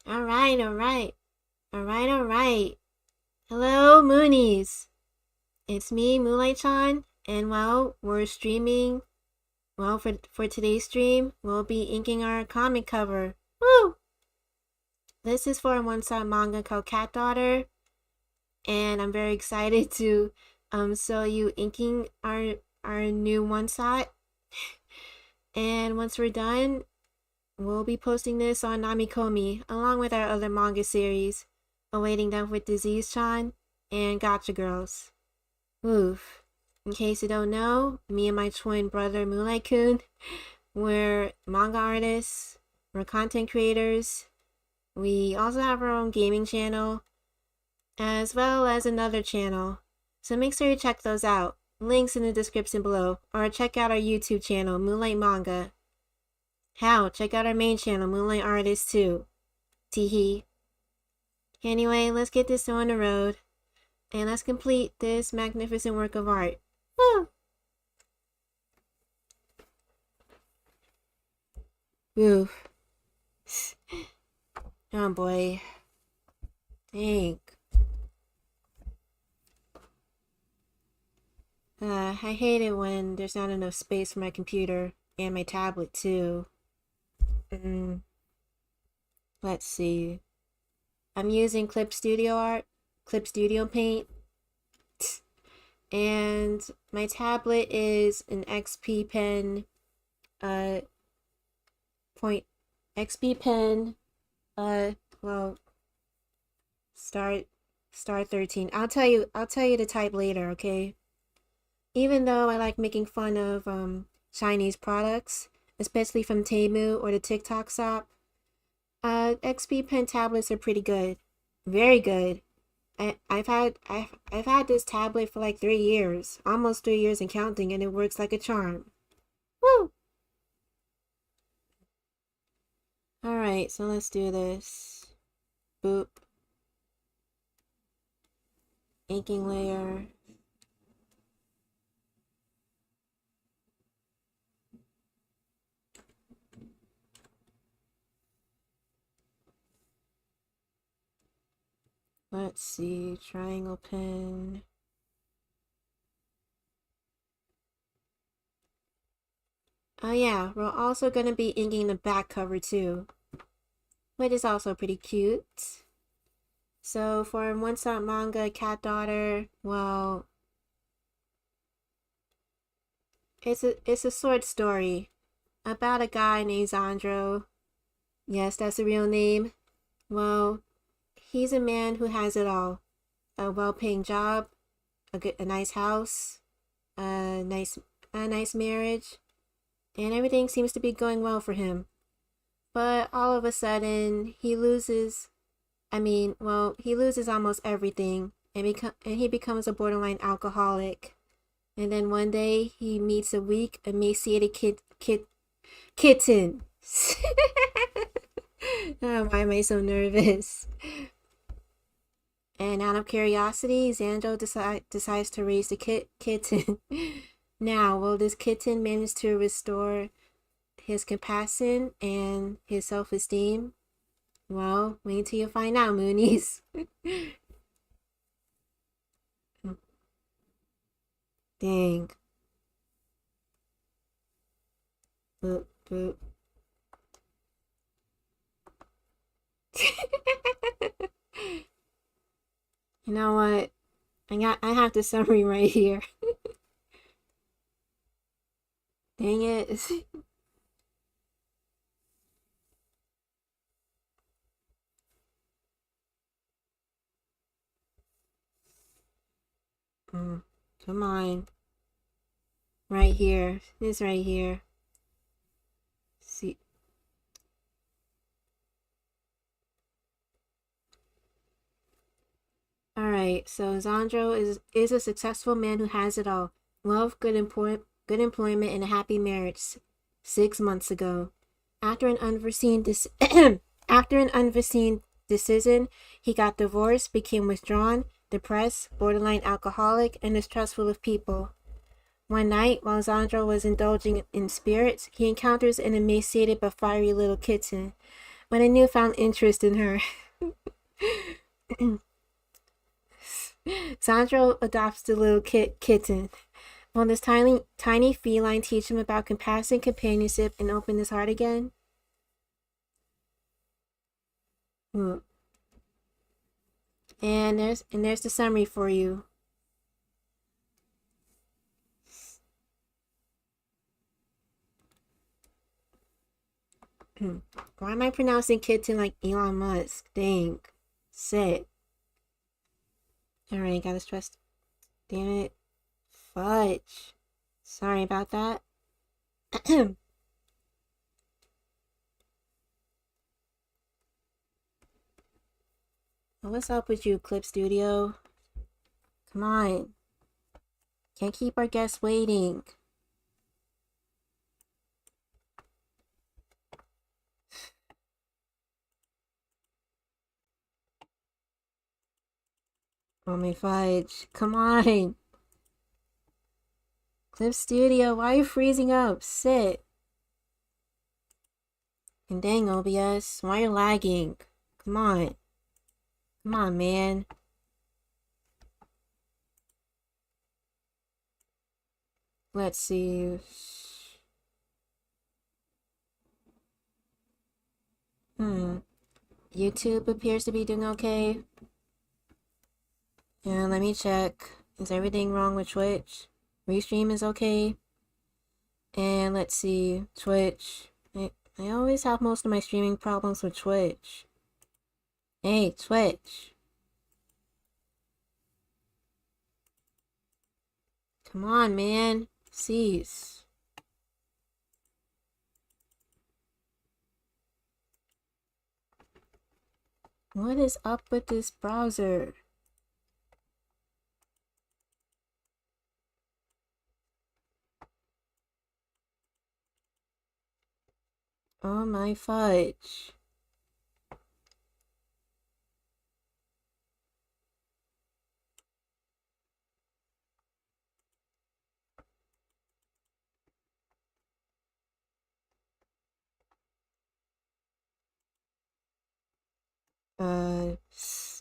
Alright, alright. Alright, alright. Hello, Moonies. It's me, MoonliightChan, and we're streaming. For today's stream, we'll be inking our comic cover. Woo! This is for a one-shot manga called Cat Daughter, and I'm very excited to show you inking our new one-shot. And once we're done, we'll be posting this on Namikomi, along with our other manga series, Awaiting Death with Disease-chan and Gotcha Girls. Oof. In case you don't know, me and my twin brother Moonlight-kun, we're manga artists, we're content creators. We also have our own gaming channel, as well as another channel. So make sure you check those out. Links in the description below, or check out our YouTube channel, MoonliightManga. Hell, check out our main channel, Moonlight Artist too. Teehee. Anyway, let's get this on the road. And let's complete this magnificent work of art. Woo! Oof. Oh boy. Dang. I hate it when there's not enough space for my computer and my tablet too. Let's see. I'm using Clip Studio Paint. And my tablet is an XP Pen Star 13. I'll tell you the type later, okay? Even though I like making fun of Chinese products, especially from Temu or the TikTok shop, XP Pen tablets are pretty good. Very good. I've had this tablet for like 3 years, almost 3 years and counting, and it works like a charm. Woo! Alright, so let's do this. Boop. Inking layer. Let's see, triangle pen. Oh yeah, we're also going to be inking the back cover too, which is also pretty cute. So for one-shot manga, Cat Daughter, well, it's a short story about a guy named Zandro. Yes, that's a real name. Well, he's a man who has it all. A well-paying job, a nice house, a nice marriage, and everything seems to be going well for him. But all of a sudden, he loses almost everything, and he becomes a borderline alcoholic. And then one day, he meets a weak, emaciated kitten. Oh, why am I so nervous? And out of curiosity, Xandro decides to raise the kitten. Now, will this kitten manage to restore his compassion and his self-esteem? Well, wait till you find out, Moonies. Dang. Boop, boop. You know what? I have the summary right here. Dang it. Come on. Right here. This right here. See. Alright, so Zandro is a successful man who has it all. Wealth, good employment, and a happy marriage 6 months ago. After an unforeseen decision, he got divorced, became withdrawn, depressed, borderline alcoholic, and distrustful of people. One night, while Zandro was indulging in spirits, he encounters an emaciated but fiery little kitten. with a newfound interest in her. Sandro adopts the little kitten. Will this tiny feline teach him about compassion, companionship, and open his heart again? Hmm. And there's the summary for you. Why am I pronouncing kitten like Elon Musk? Dang. Sit. Alright, gotta stress. Damn it. Fudge. Sorry about that. What's up with you, Clip Studio? Come on. Can't keep our guests waiting. Oh my fudge. Come on. Clip Studio, why are you freezing up? Sit. And dang, OBS, why are you lagging? Come on. Come on, man. Let's see. YouTube appears to be doing okay. Yeah, let me check. Is everything wrong with Twitch? Restream is okay. And let's see. Twitch. I always have most of my streaming problems with Twitch. Hey, Twitch. Come on, man. Cease. What is up with this browser? Oh my fudge.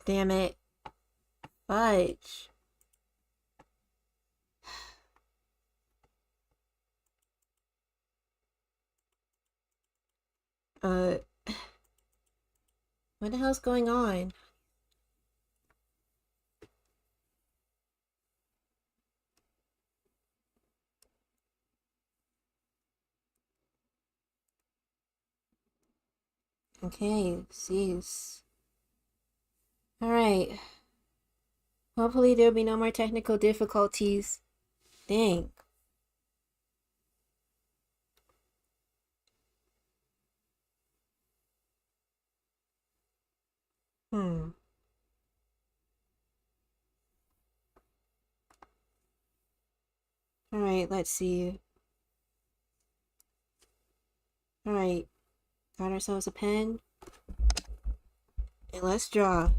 Damn it. Fudge. What the hell's going on? Okay, cease. Alright. Hopefully there'll be no more technical difficulties. Dang. Alright, let's see. Alright. Got ourselves a pen. And let's draw.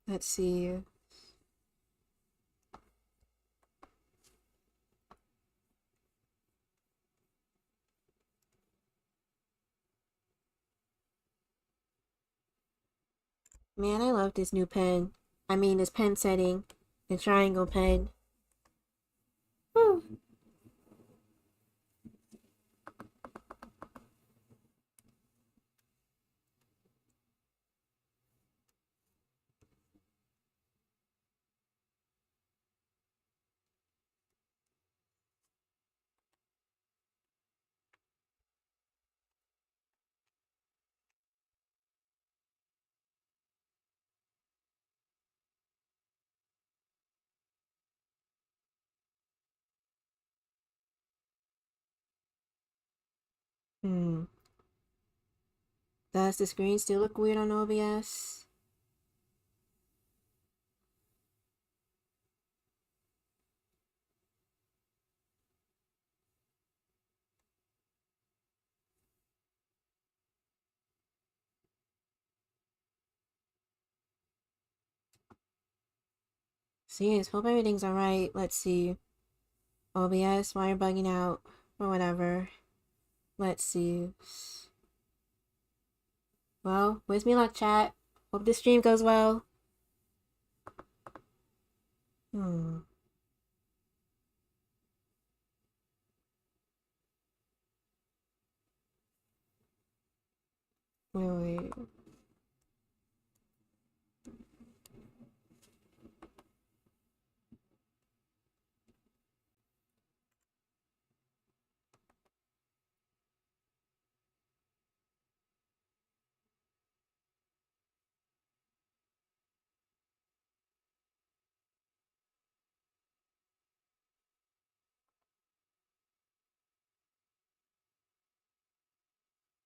Let's see. Man, I love this new pen. I mean, this pen setting. The triangle pen. Whew. Does the screen still look weird on OBS? See, hope everything's alright. Let's see. OBS, why you're bugging out, or whatever. Let's see. Well, wish me luck, chat. Hope the stream goes well. Hmm. Wait.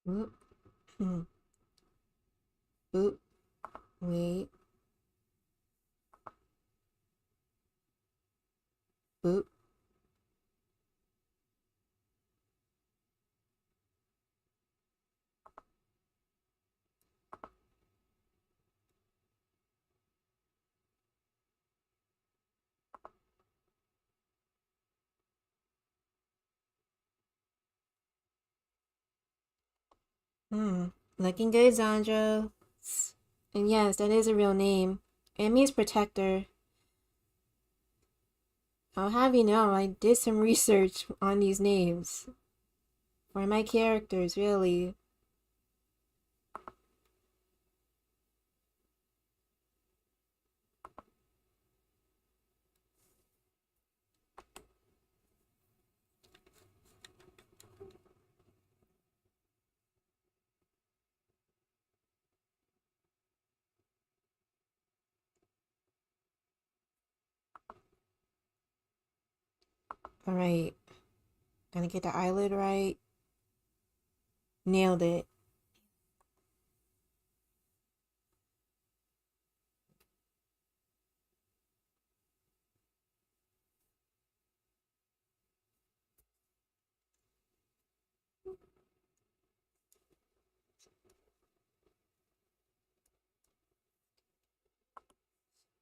Oop. Oop. Wait. Oop. Looking good, Zandra. And yes, that is a real name. It means protector. I'll have you know, I did some research on these names. For my characters, really. Alright. Gonna get the eyelid right. Nailed it.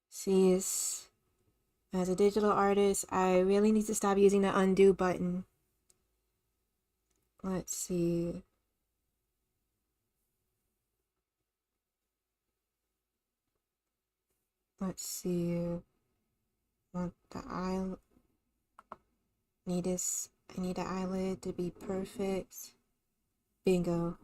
See, as a digital artist, I really need to stop using the undo button. Let's see. Let's see. Want the eye. Need this. I need the eyelid to be perfect. Bingo.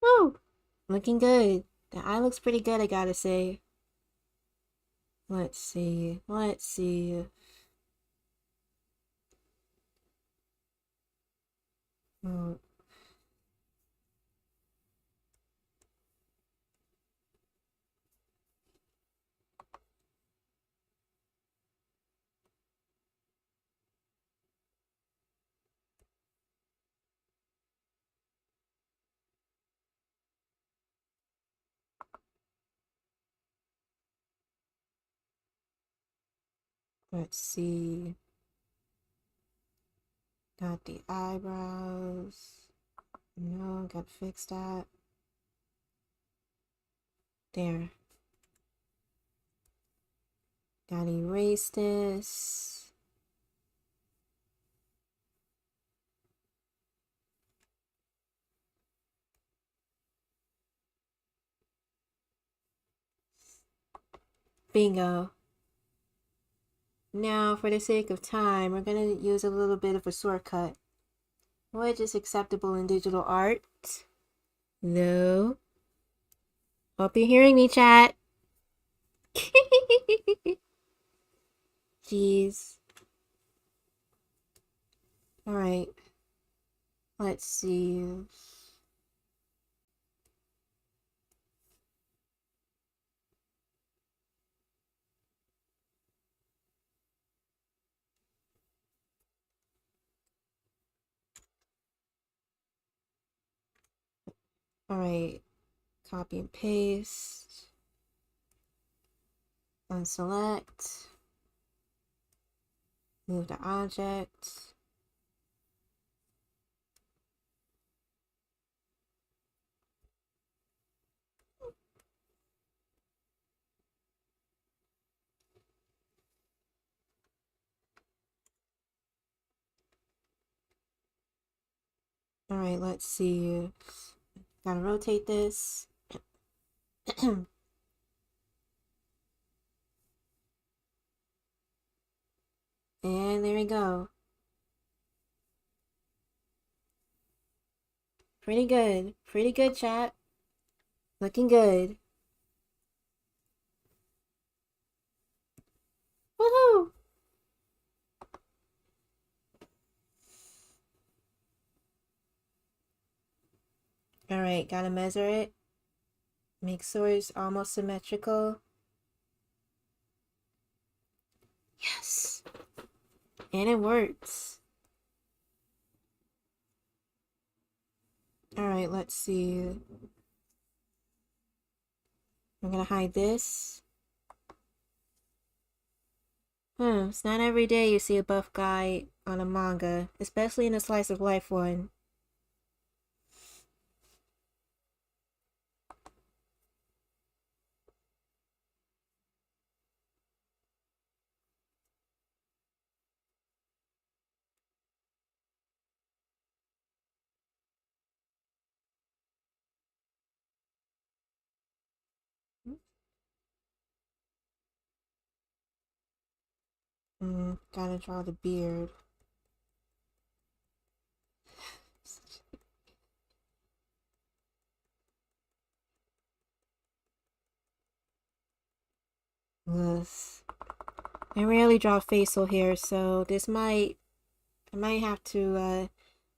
Woo! Looking good. The eye looks pretty good, I gotta say. Let's see. Let's see. Oh, let's see. Got the eyebrows. No, gotta fix that. There. Gotta erase this. Bingo. Now, for the sake of time, we're gonna use a little bit of a shortcut. Which is acceptable in digital art. No. Hope you're hearing me, chat. Jeez. Alright. Let's see. Alright, copy and paste. Unselect. Move the object. Alright, let's see. Gotta rotate this. And there we go. Pretty good. Pretty good, chat. Looking good. Woohoo! Alright, gotta measure it. Make sure it's almost symmetrical. Yes! And it works. Alright, let's see. I'm gonna hide this. It's not every day you see a buff guy on a manga, especially in a slice of life one. Gotta draw the beard. Ugh. I rarely draw facial hair, so I might have to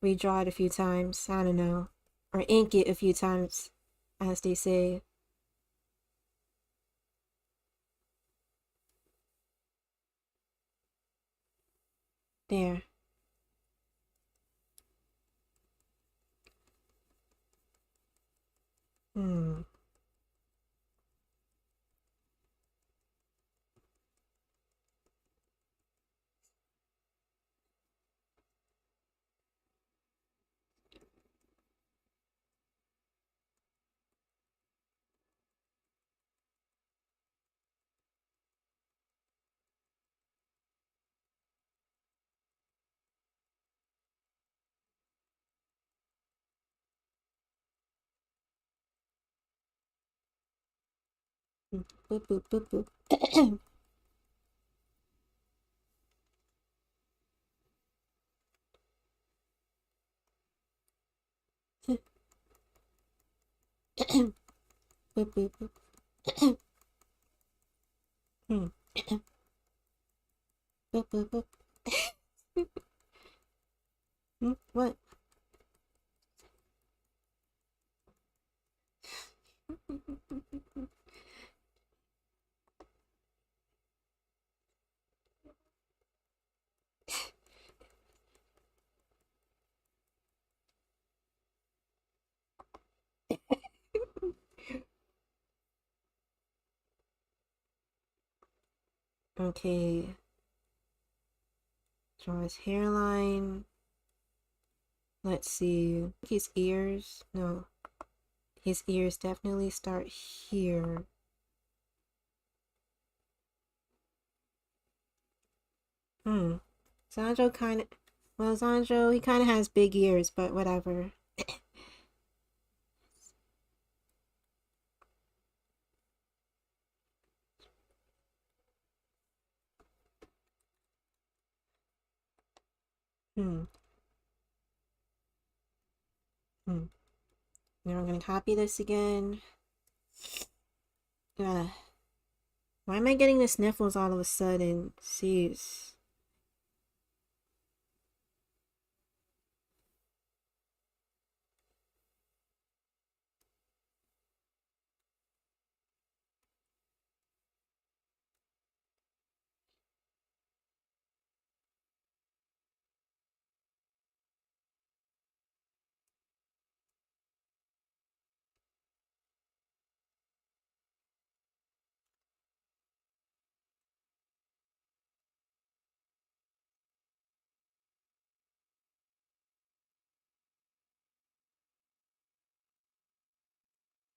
redraw it a few times. I don't know. Or ink it a few times, as they say. There. Hmm. Boop, boop, boop, boop. Boop, boop, boop. Hmm. Boop, boop, boop. What? Okay. Draw his hairline. Let's see. His ears. No. His ears definitely start here. Sanjo kind of... Well, Sanjo, he kind of has big ears, but whatever. Now I'm gonna copy this again. Why am I getting the sniffles all of a sudden? Jeez.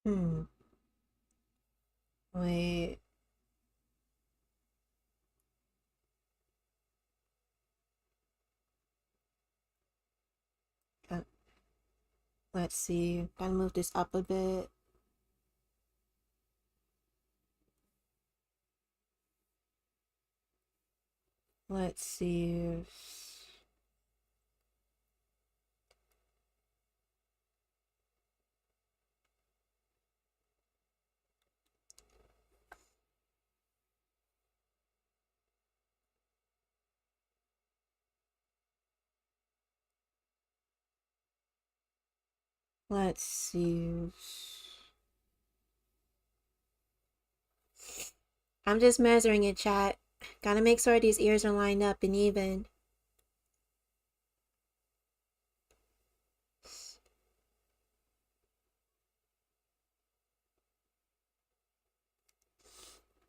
Hmm. Wait. Uh, let's see. Gotta move this up a bit. Let's see. Let's see. I'm just measuring it, chat. Gotta make sure these ears are lined up and even.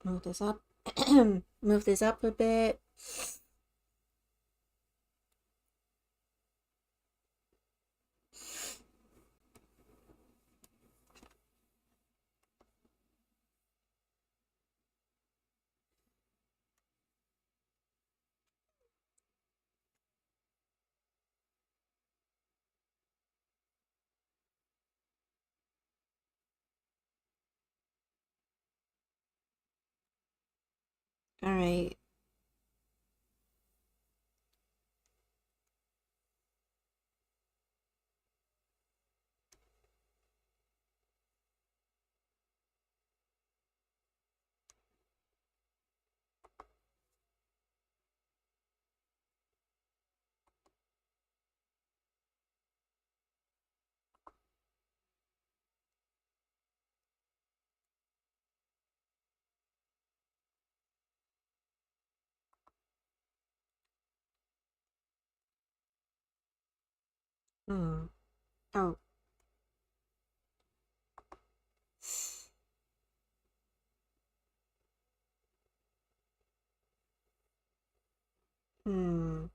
Move this up. Move this up a bit. All right. Hmm. Oh. Hmm.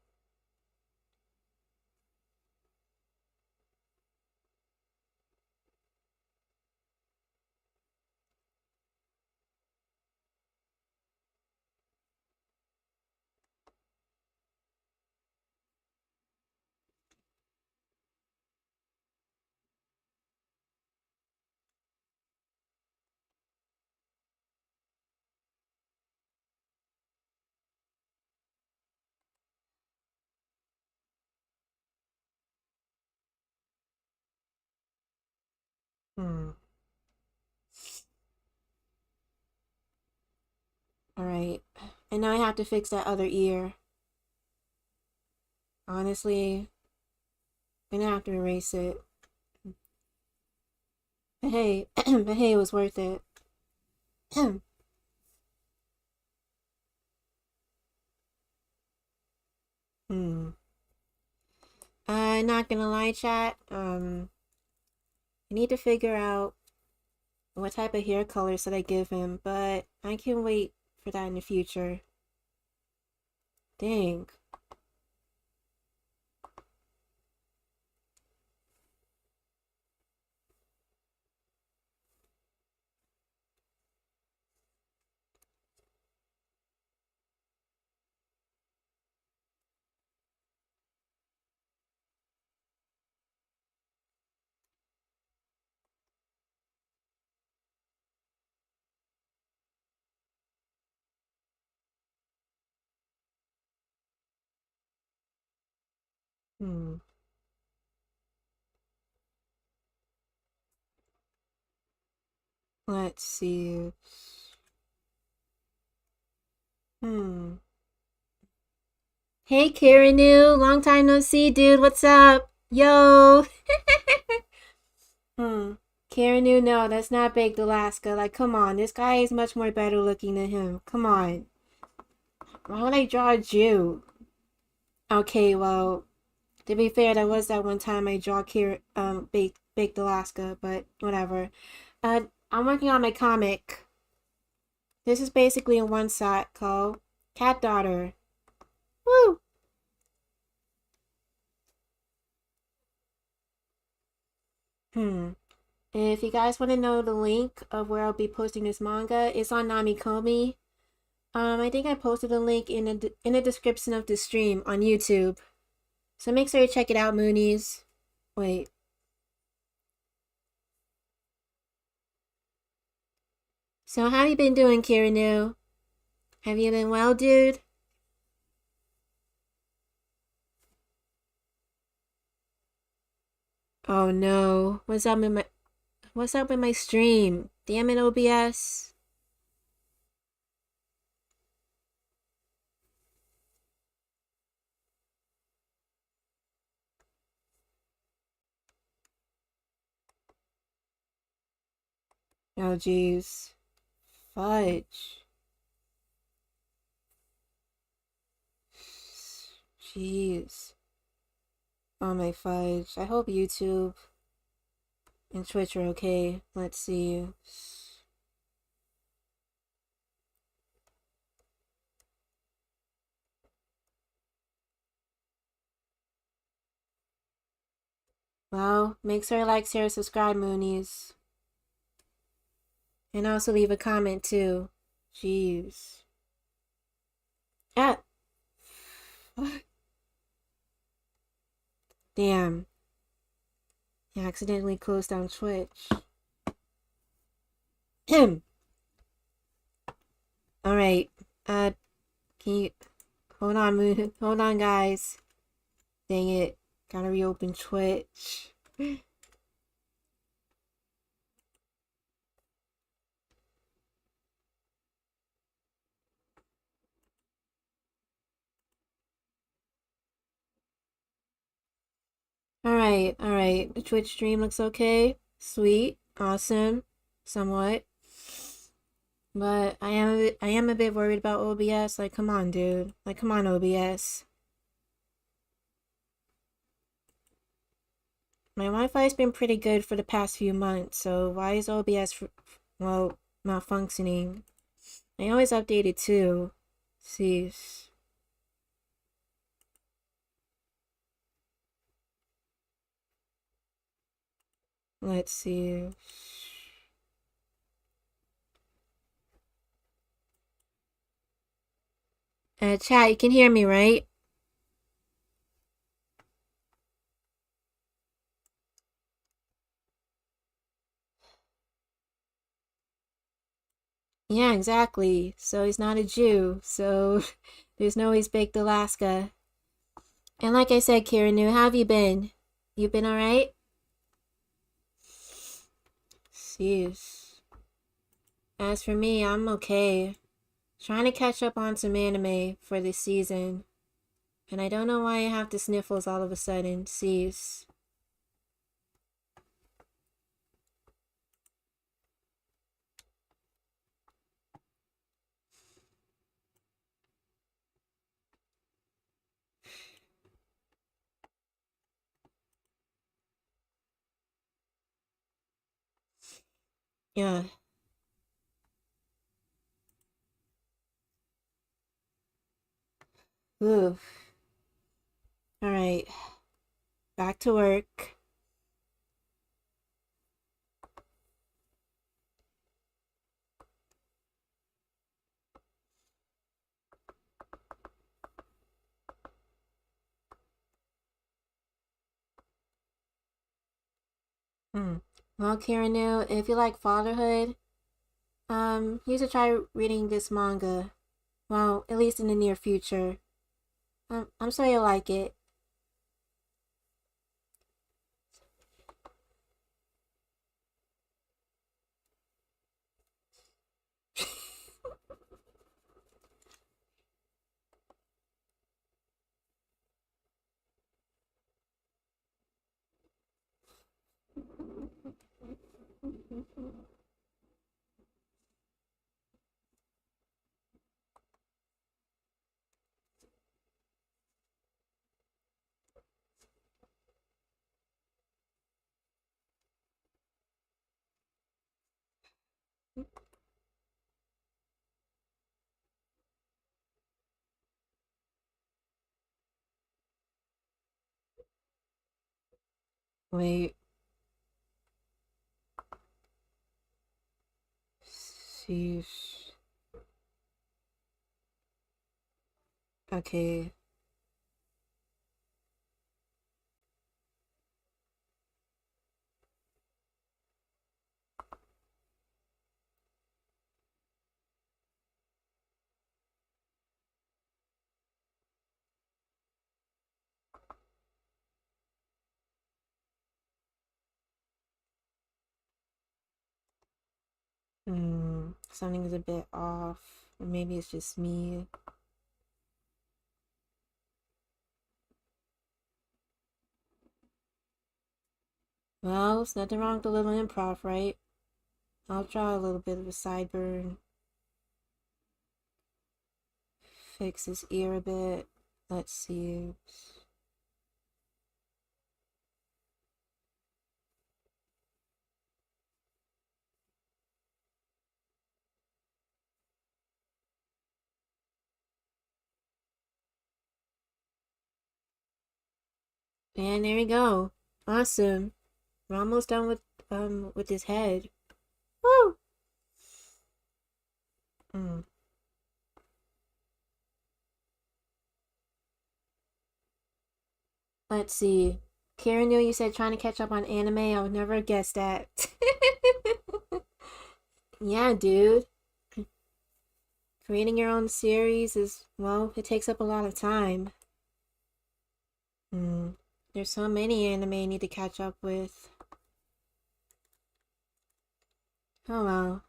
Hmm. All right. And now I have to fix that other ear. Honestly, I'm gonna have to erase it. But hey, but hey, it was worth it. Hmm. Not gonna lie, chat. I need to figure out what type of hair color should I give him, but I can wait for that in the future. Dang. Hmm. Let's see. Hmm. Hey, Kirinu. Long time no see, dude. What's up? Yo. Hmm. Kirinu, no, that's not Baked Alaska. Like, come on. This guy is much more better looking than him. Come on. Why would I draw a Jew? Okay, well, to be fair, that was that one time I draw Baked Alaska, but whatever. I'm working on my comic. This is basically a one shot called Cat Daughter. Woo! Hmm. If you guys want to know the link of where I'll be posting this manga, it's on Namikomi. I think I posted a link in the description of the stream on YouTube. So make sure you check it out, Moonies. Wait. So how you been doing, Kirinu? Have you been well, dude? Oh no. What's up with my stream? Damn it, OBS. Oh jeez. Fudge. Jeez. Oh my fudge. I hope YouTube and Twitch are okay. Let's see. Well, make sure you like, share, subscribe, Moonies. And also leave a comment too. Jeez. Ah! Damn. You accidentally closed down Twitch. Alright. Can you hold on, Moon? Hold on, guys. Dang it. Gotta reopen Twitch. Alright. The Twitch stream looks okay. Sweet. Awesome. Somewhat. But I am a bit worried about OBS. Like, come on, dude. Like, come on, OBS. My Wi-Fi's been pretty good for the past few months, so why is OBS, well, malfunctioning? I always update it too. See. Let's see. Chat, you can hear me, right? Yeah, exactly. So he's not a Jew, so there's no he's baked Alaska. And like I said, Kirinu, how have you been? You been alright? Jeez. As for me, I'm okay. Trying to catch up on some anime for this season. And I don't know why I have the sniffles all of a sudden. Jeez. Yeah. Oof. Alright. Back to work. Well, Kirinu, if you like fatherhood, you should try reading this manga. Well, at least in the near future. I'm sure you'll like it. Wait. Sheesh. Okay. Something's a bit off. Or maybe it's just me. Well, there's nothing wrong with a little improv, right? I'll draw a little bit of a sideburn. Fix his ear a bit. Let's see. And there we go. Awesome. We're almost done with his head. Woo! Mm. Let's see. Karen knew you said trying to catch up on anime. I would never have guessed that. Yeah, dude. Creating your own series is, well, it takes up a lot of time. There's so many anime I need to catch up with. Oh well.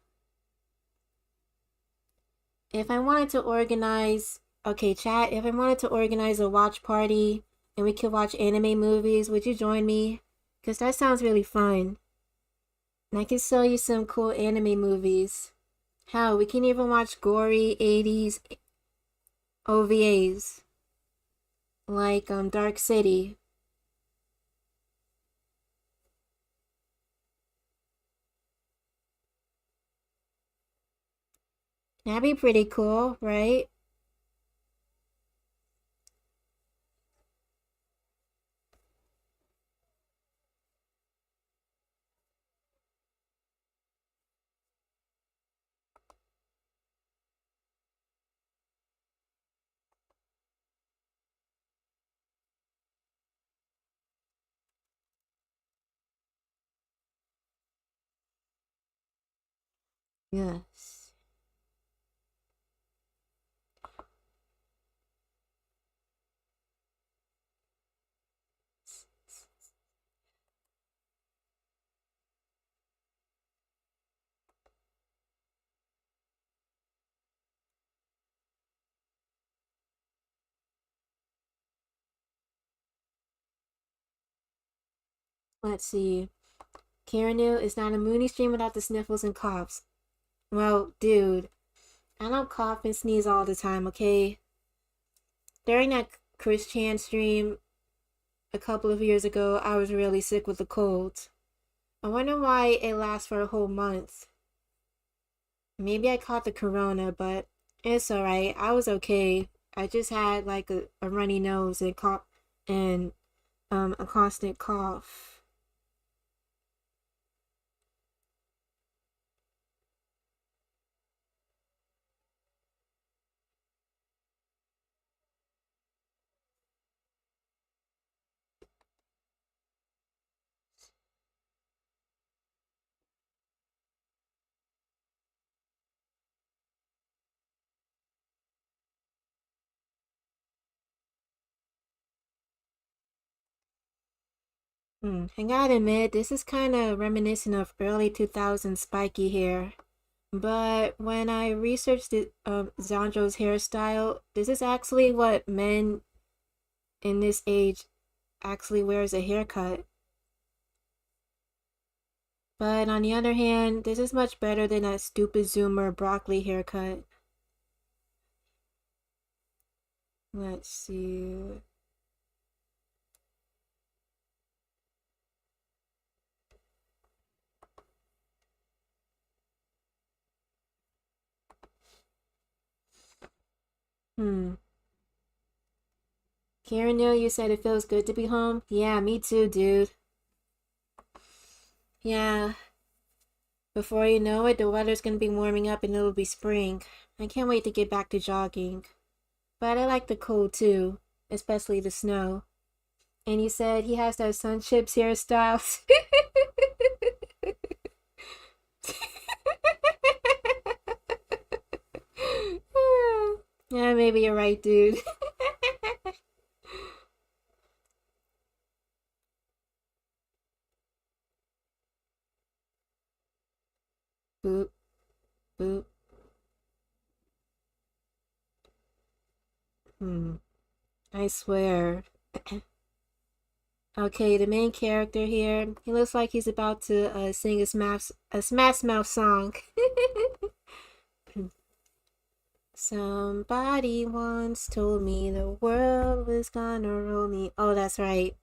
If I wanted to organize, okay, chat, if I wanted to organize a watch party and we could watch anime movies, would you join me? Because that sounds really fun. And I can sell you some cool anime movies. Hell, we can even watch gory 80s OVAs. Like Dark City. That'd be pretty cool, right? Yes. Let's see. Karanu is not a Mooney stream without the sniffles and coughs. Well, dude, I don't cough and sneeze all the time, okay? During that Chris Chan stream a couple of years ago, I was really sick with a cold. I wonder why it lasts for a whole month. Maybe I caught the corona, but it's alright. I was okay. I just had like a runny nose and cough and a constant cough. I gotta admit, this is kind of reminiscent of early 2000s spiky hair. But when I researched Zandro's hairstyle, this is actually what men in this age actually wears a haircut. But on the other hand, this is much better than that stupid Zoomer broccoli haircut. Let's see. Hmm. Karen, you said it feels good to be home? Yeah, me too, dude. Yeah. Before you know it, the weather's gonna be warming up and it'll be spring. I can't wait to get back to jogging. But I like the cold too, especially the snow. And you said he has that sun chips hairstyles. Yeah, maybe you're right, dude. Boop, boop. Hmm. I swear. Okay, the main character here, he looks like he's about to sing a Smash Mouth song. Somebody once told me the world was gonna roll me. Oh, that's right.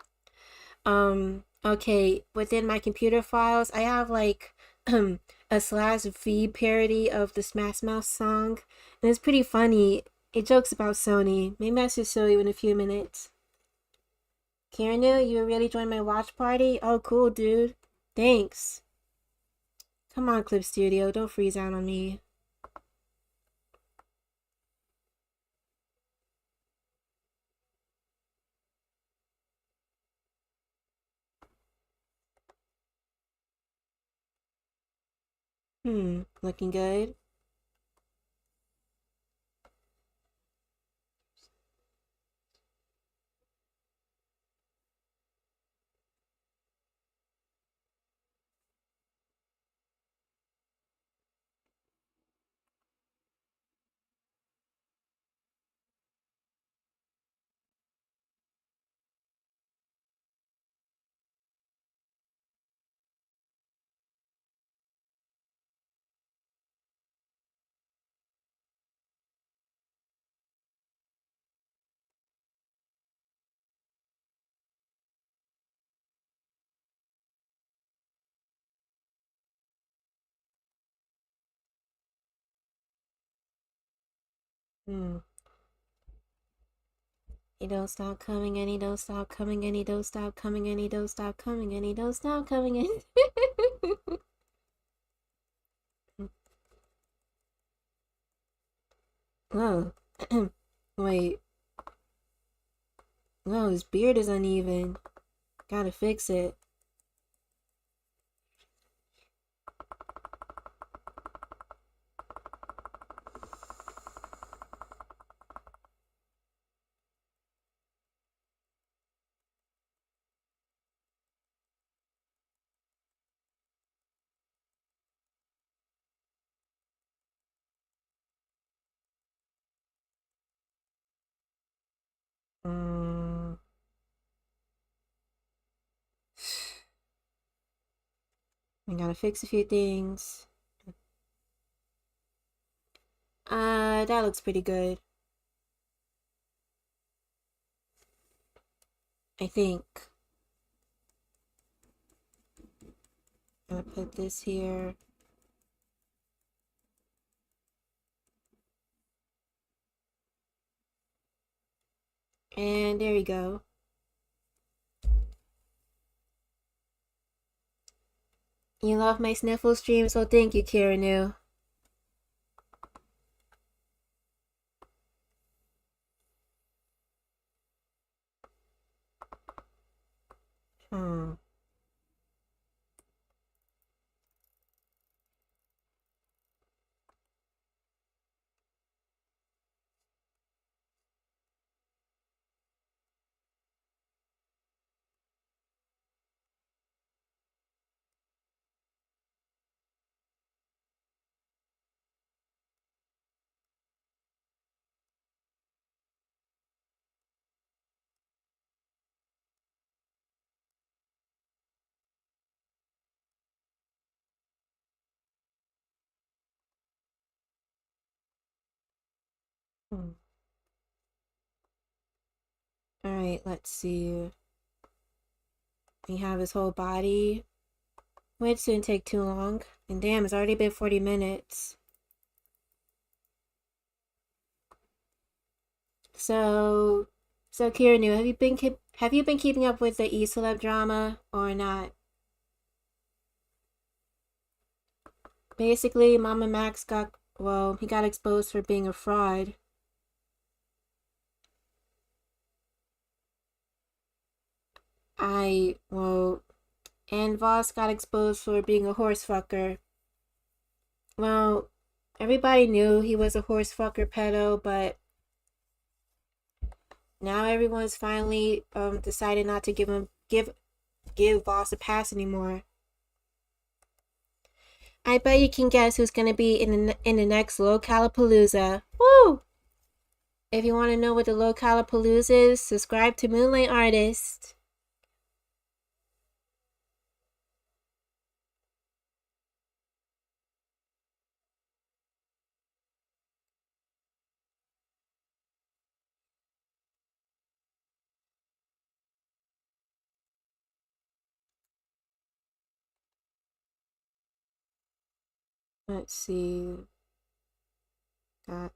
Okay, within my computer files, I have like a slash V parody of the Smash Mouth song, and it's pretty funny. It jokes about Sony. Maybe I should show you in a few minutes. Kiranu, you really joined my watch party? Oh, cool, dude. Thanks. Come on, Clip Studio, don't freeze out on me. Looking good. Hmm. He don't stop coming and he don't stop coming and he don't stop coming and he don't stop coming and he don't stop coming and Oh. Wait. No, his beard is uneven. Gotta fix it. Um, I gotta fix a few things. That looks pretty good. I think. I'm gonna put this here. And there we go. You love my sniffle stream, so thank you, Kiranu. Hmm. Hmm. Alright, let's see. We have his whole body, which didn't take too long. And damn, it's already been 40 minutes. So, Kiranu, have you been keeping up with the E-Celeb drama or not? Basically, Mama Max got, well, he got exposed for being a fraud. Well, and Voss got exposed for being a horse fucker. Well, everybody knew he was a horse fucker pedo, but now everyone's finally decided not to give Voss a pass anymore. I bet you can guess who's gonna be in the next Localapalooza. Woo! If you want to know what the Localapalooza is, subscribe to Moonlight Artist. Let's see. Got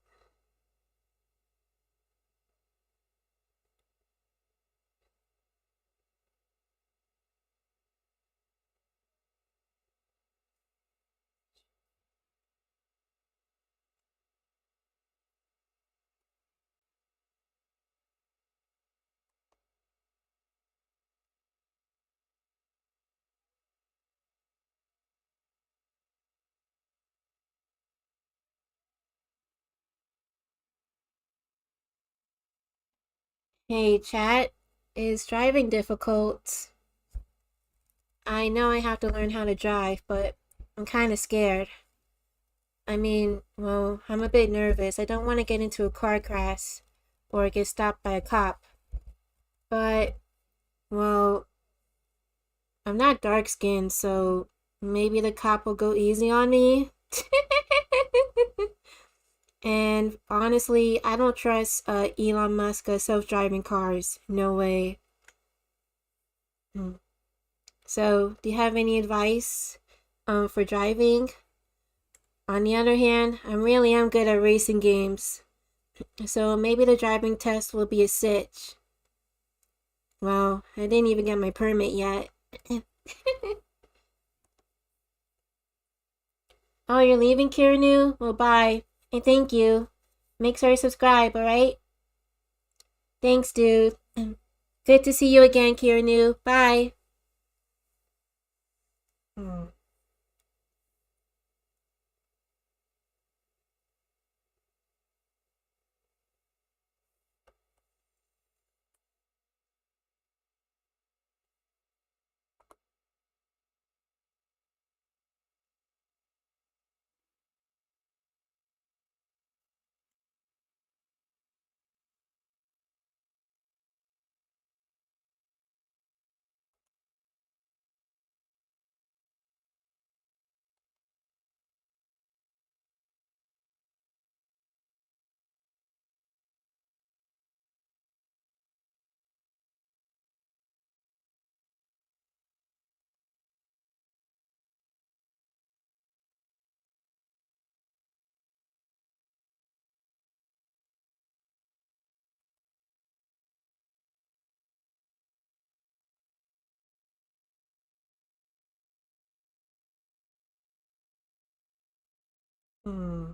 Hey, chat. Is driving difficult? I know I have to learn how to drive, but I'm kind of scared. I mean, well, I'm a bit nervous. I don't want to get into a car crash or get stopped by a cop. But, well, I'm not dark skinned, so maybe the cop will go easy on me. And honestly, I don't trust Elon Musk's self-driving cars. No way. Hmm. So, do you have any advice for driving? On the other hand, I really am good at racing games. So maybe the driving test will be a sitch. Well, I didn't even get my permit yet. Oh, you're leaving, Kirinu? Well, bye. And thank you. Make sure to subscribe, alright? Thanks, dude. Good to see you again, Kirinu. Bye. Hmm. Hmm.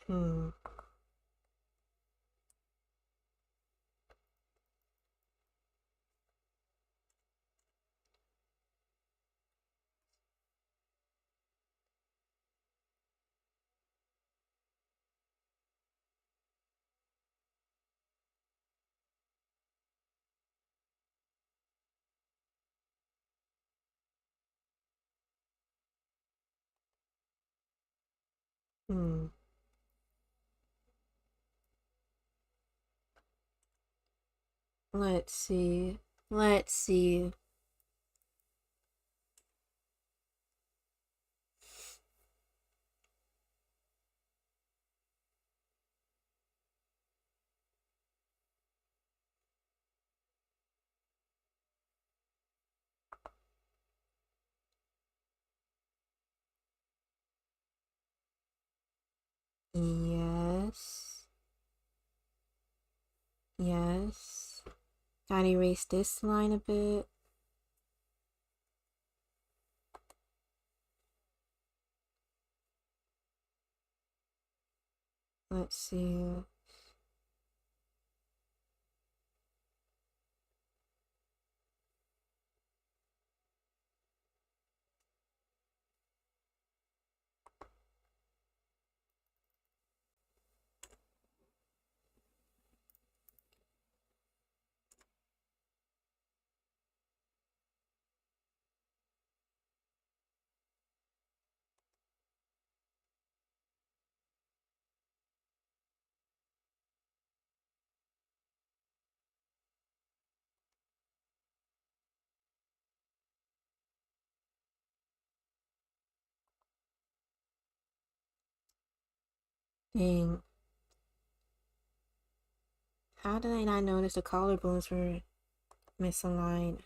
Hmm. Hmm. Let's see. Let's see. Yes. Yes. Gotta erase this line a bit. Let's see. Dang. How did I not notice the collarbones were misaligned?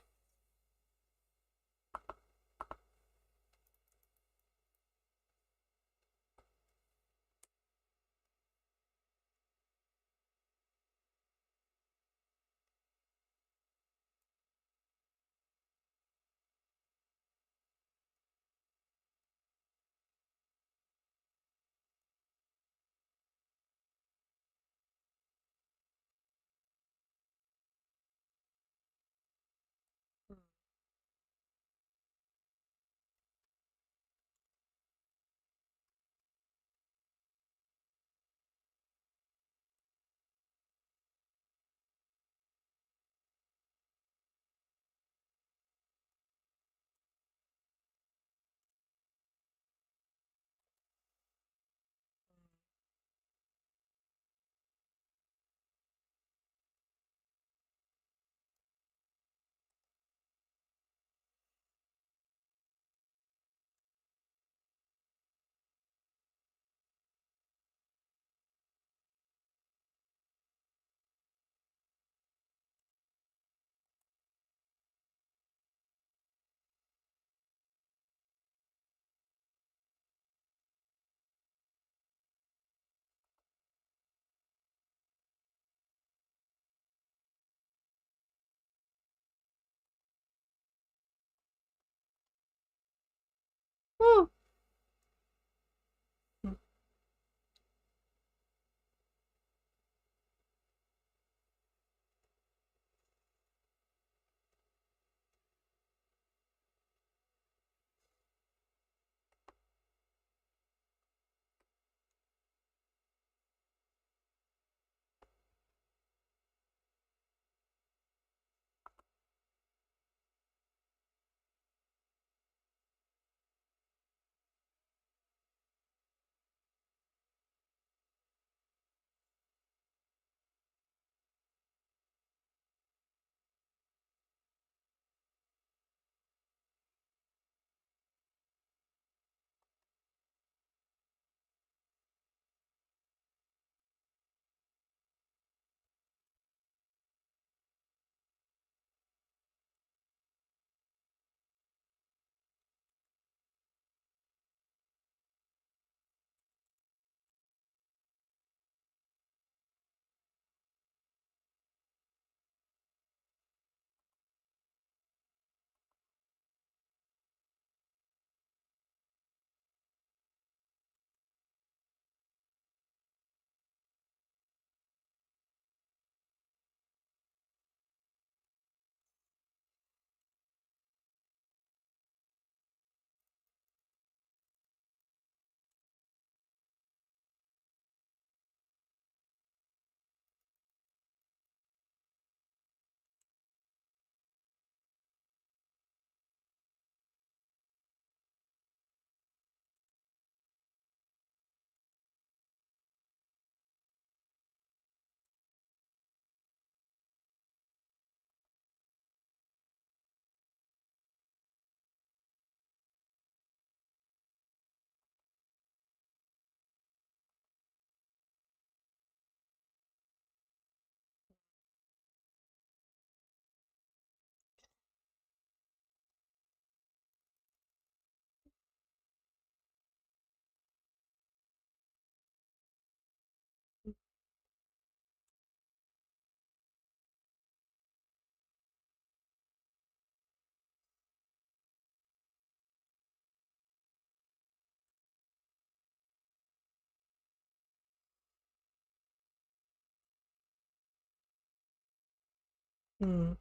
Hmm.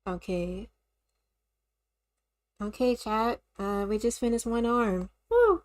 Okay. Okay, chat. We just finished one arm. Woo!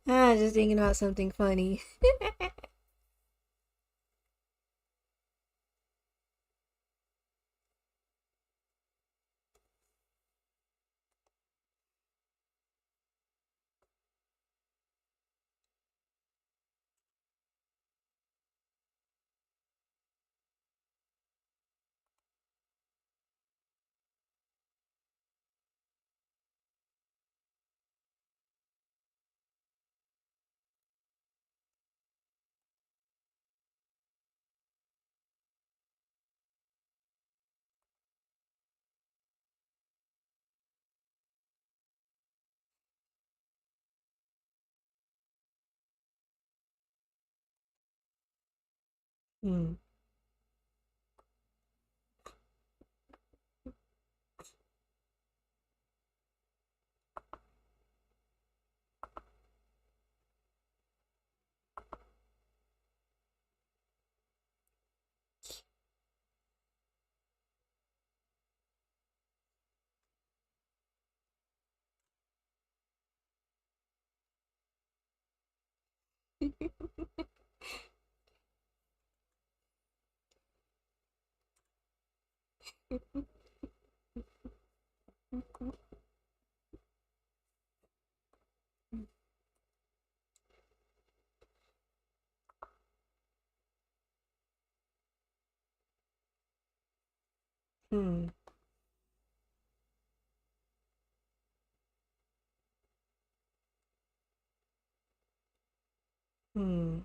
Just thinking about something funny. Hmm. Hmm. Hmm.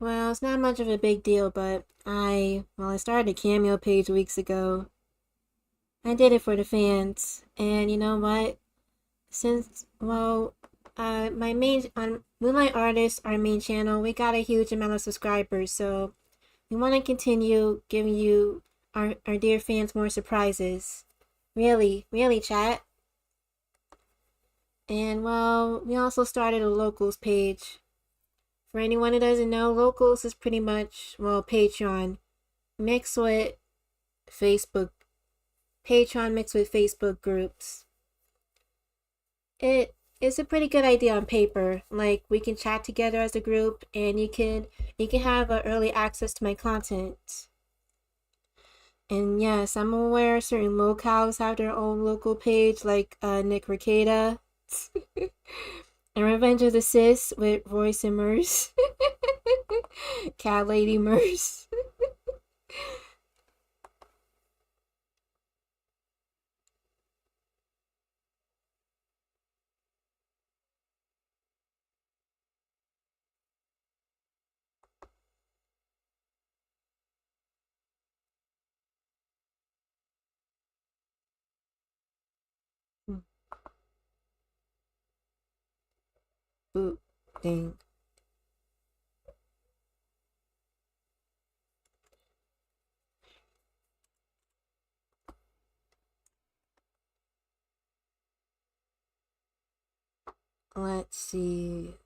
Well, it's not much of a big deal, but I started a Cameo page weeks ago. I did it for the fans, and you know what? Since, my main, on Moonlight Artist, our main channel, we got a huge amount of subscribers, so we want to continue giving you, our dear fans, more surprises. Really, really, chat. And, well, we also started a locals page. For anyone who doesn't know, locals is pretty much, well, Patreon mixed with Facebook. Patreon mixed with Facebook groups. It is a pretty good idea on paper. Like, we can chat together as a group, and you can have early access to my content. And yes, I'm aware certain locales have their own local page, like Nick Ricada and Revenge of the Sis with Royce and Merce, Cat Lady Merce. Boop, ding. Let's see.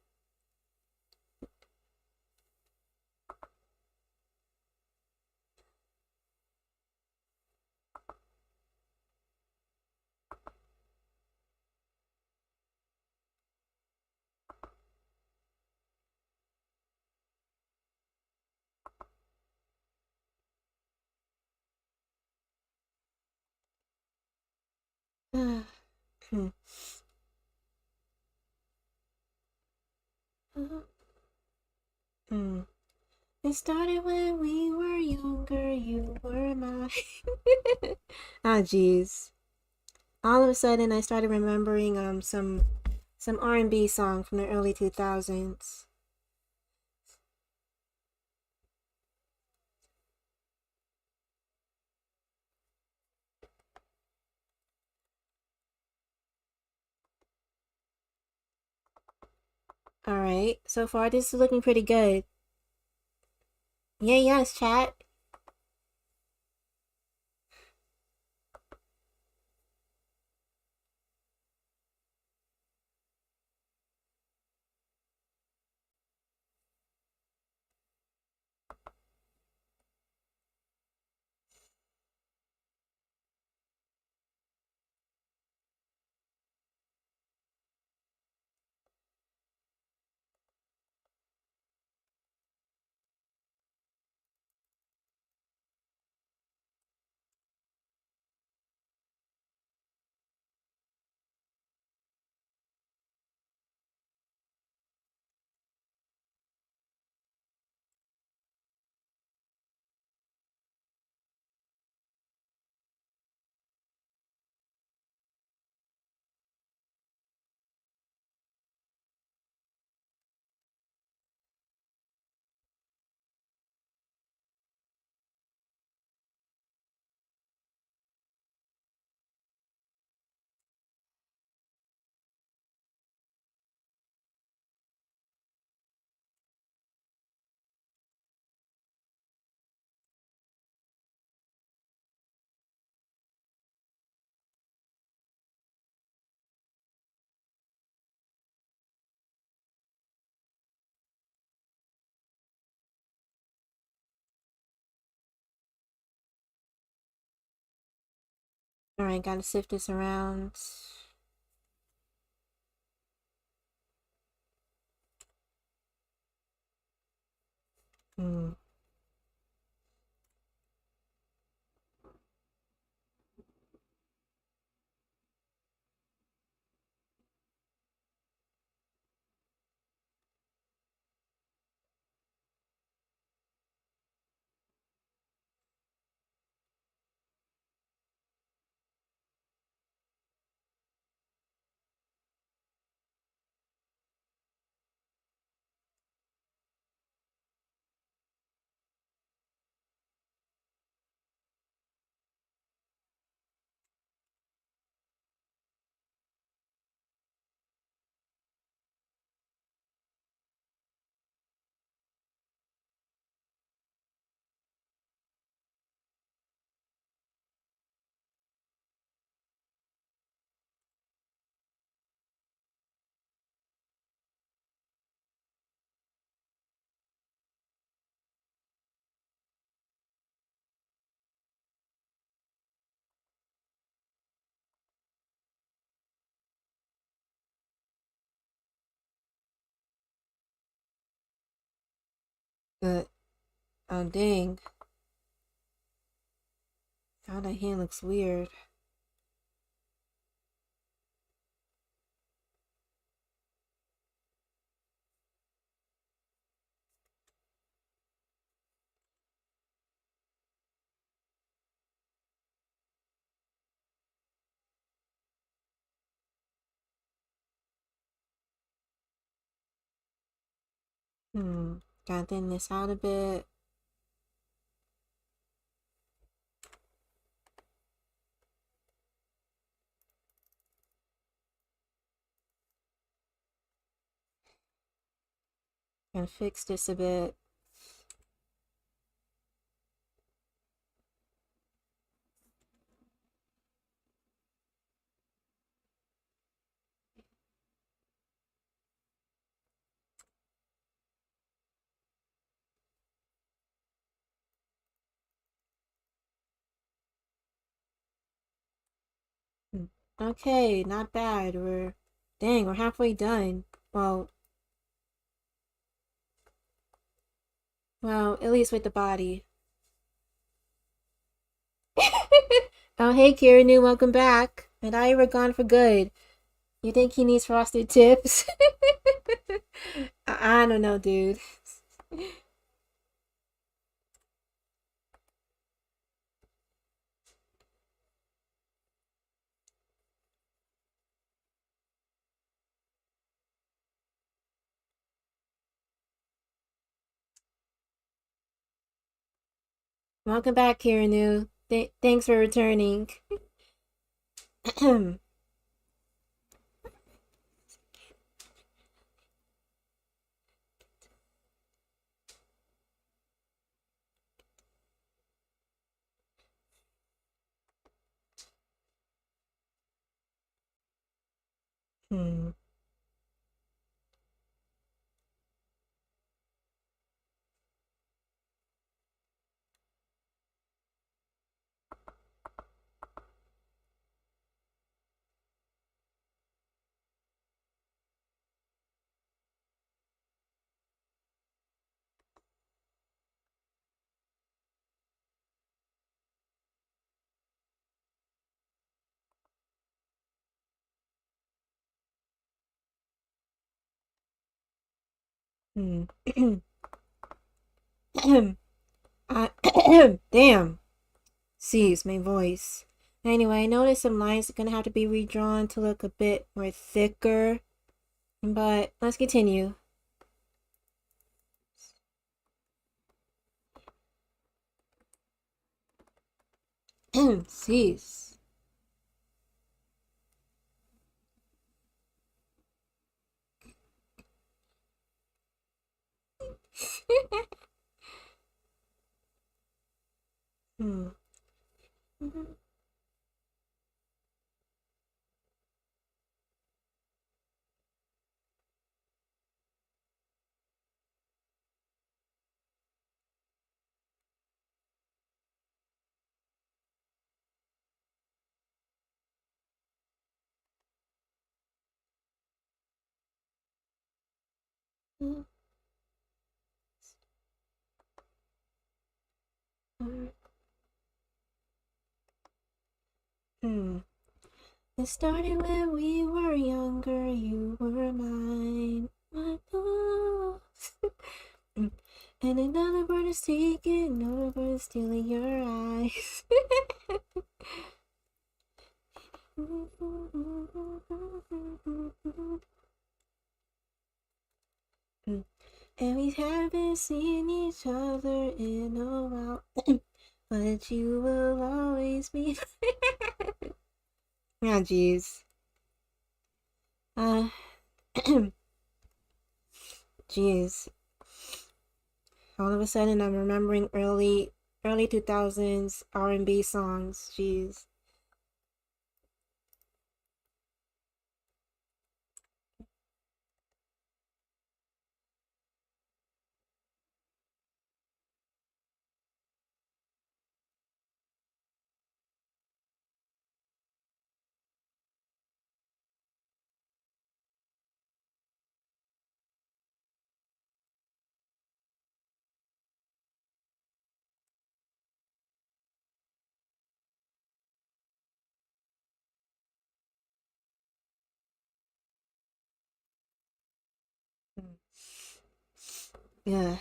Hmm. Hmm. It started when we were younger, you were my... Ah, jeez. All of a sudden, I started remembering some R&B song from the early 2000s. All right, so far this is looking pretty good. Yeah, yes, chat. All right, gotta sift this around. Hmm. But oh dang, oh that hand looks weird. Hmm. Gotta thin this out a bit. Gotta fix this a bit. Hmm. Okay, not bad. We're halfway done. Well, at least with the body. Oh, hey, Kirinu, welcome back. And I were gone for good. You think he needs frosted tips? I don't know, dude. Welcome back, Kirinu. Thanks for returning. Hmm. Hmm. Damn. Seize my voice. Anyway, I noticed some lines are gonna have to be redrawn to look a bit more thicker. But let's continue. Seize. Hmm. Hmm. It started when we were younger, you were mine. My love. And another bird is taking, another bird is stealing your eyes. And we haven't seen each other in a while. But you will always be. Oh, jeez. Jeez. All of a sudden, I'm remembering early 2000s R&B songs. Jeez. Yeah.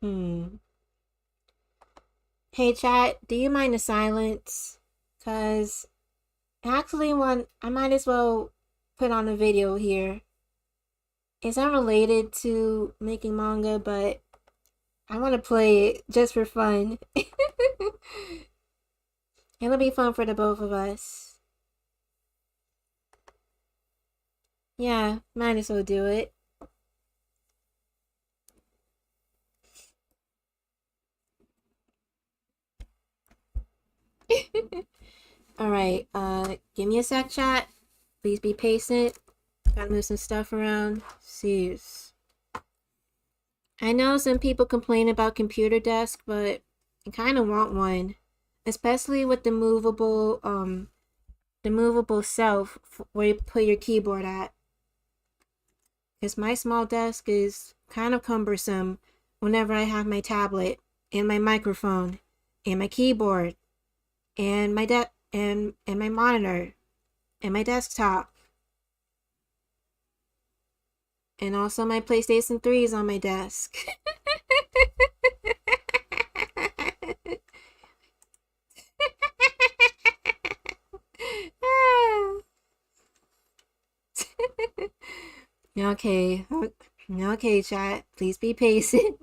Hmm. Hey chat, do you mind the silence? Cause actually I might as well put on a video here. It's unrelated to making manga, but I want to play it just for fun. It'll be fun for the both of us. Yeah, might as well do it. Alright, give me a sec, chat. Please be patient. Gotta move some stuff around. Serious. I know some people complain about computer desk, but I kind of want one, especially with the movable shelf where you put your keyboard at. Because my small desk is kind of cumbersome whenever I have my tablet and my microphone and my keyboard and my and my monitor and my desktop. And also my PlayStation 3 is on my desk. Okay. Okay, chat. Please be patient.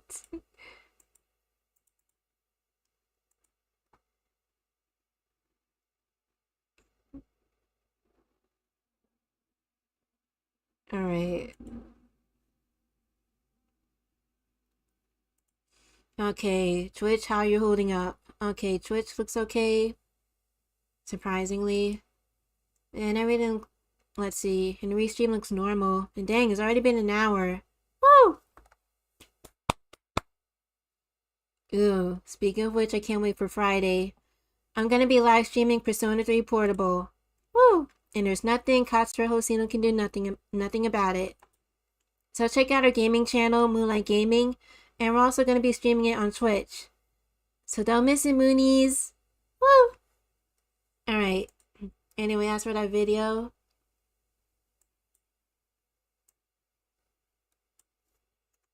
Alright. Okay, Twitch, how you holding up? Okay, Twitch looks okay. Surprisingly. And everything, let's see, and the restream looks normal. And dang, it's already been an hour. Woo! Ooh, speaking of which, I can't wait for Friday. I'm gonna be live streaming Persona 3 Portable. Woo! And there's nothing Katsura Hosino can do nothing about it. So check out our gaming channel, Moonlight Gaming, and we're also gonna be streaming it on Twitch. So don't miss it, Moonies! Woo! Alright. Anyway, as for that video,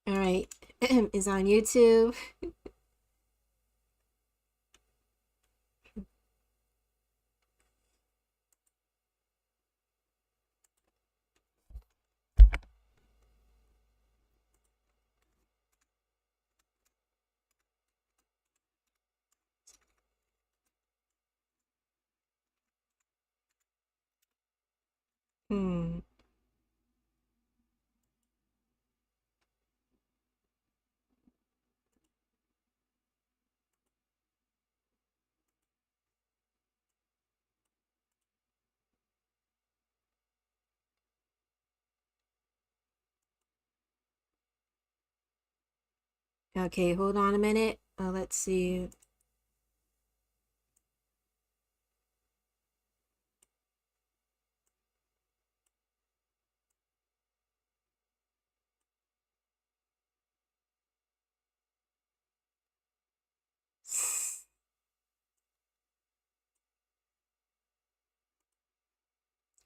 alright, it's on YouTube. Okay, hold on a minute. Let's see.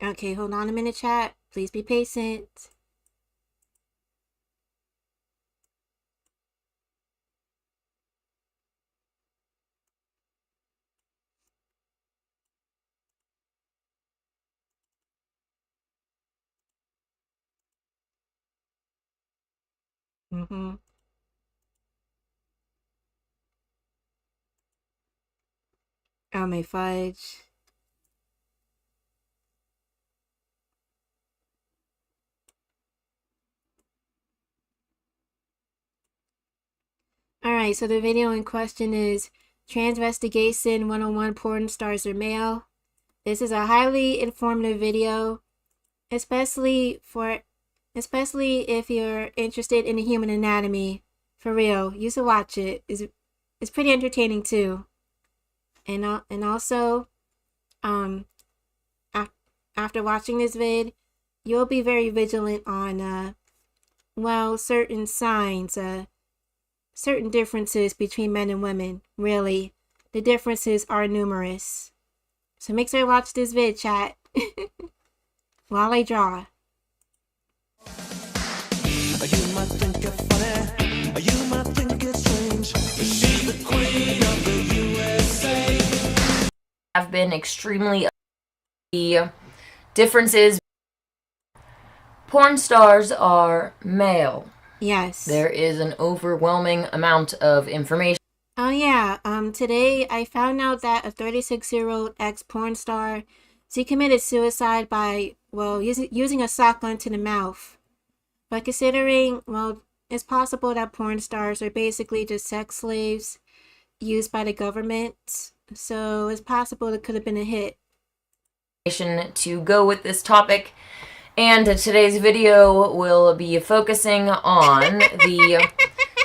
Okay, hold on a minute, chat. Please be patient. Oh my fudge. Alright, so the video in question is Transvestigation 101 Porn Stars Are Male. This is a highly informative video, especially if you're interested in the human anatomy. For real, you should watch it. It's pretty entertaining too. And also, after watching this vid, you'll be very vigilant on well, certain signs, certain differences between men and women. Really, the differences are numerous. So make sure to watch this vid, chat, while I draw. You might think you're funny, you might think it's strange, but she's the queen of the USA. Have been extremely the differences. Porn stars are male. Yes. There is an overwhelming amount of information. Oh yeah, today I found out that a 36-year-old ex-porn star, she committed suicide by, well, using a sock gun to the mouth. But considering, well, it's possible that porn stars are basically just sex slaves used by the government, so it's possible it could have been a hit. To go with this topic, and today's video will be focusing on the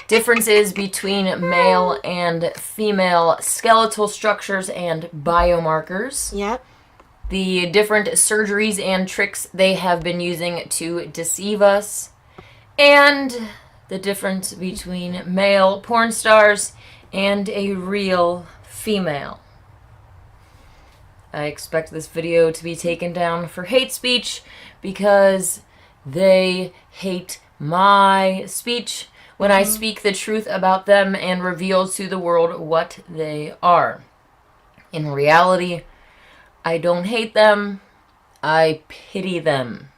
differences between male and female skeletal structures and biomarkers. Yep. The different surgeries and tricks they have been using to deceive us, and the difference between male porn stars and a real female. I expect this video to be taken down for hate speech because they hate my speech when I speak the truth about them and reveal to the world what they are. In reality, I don't hate them, I pity them.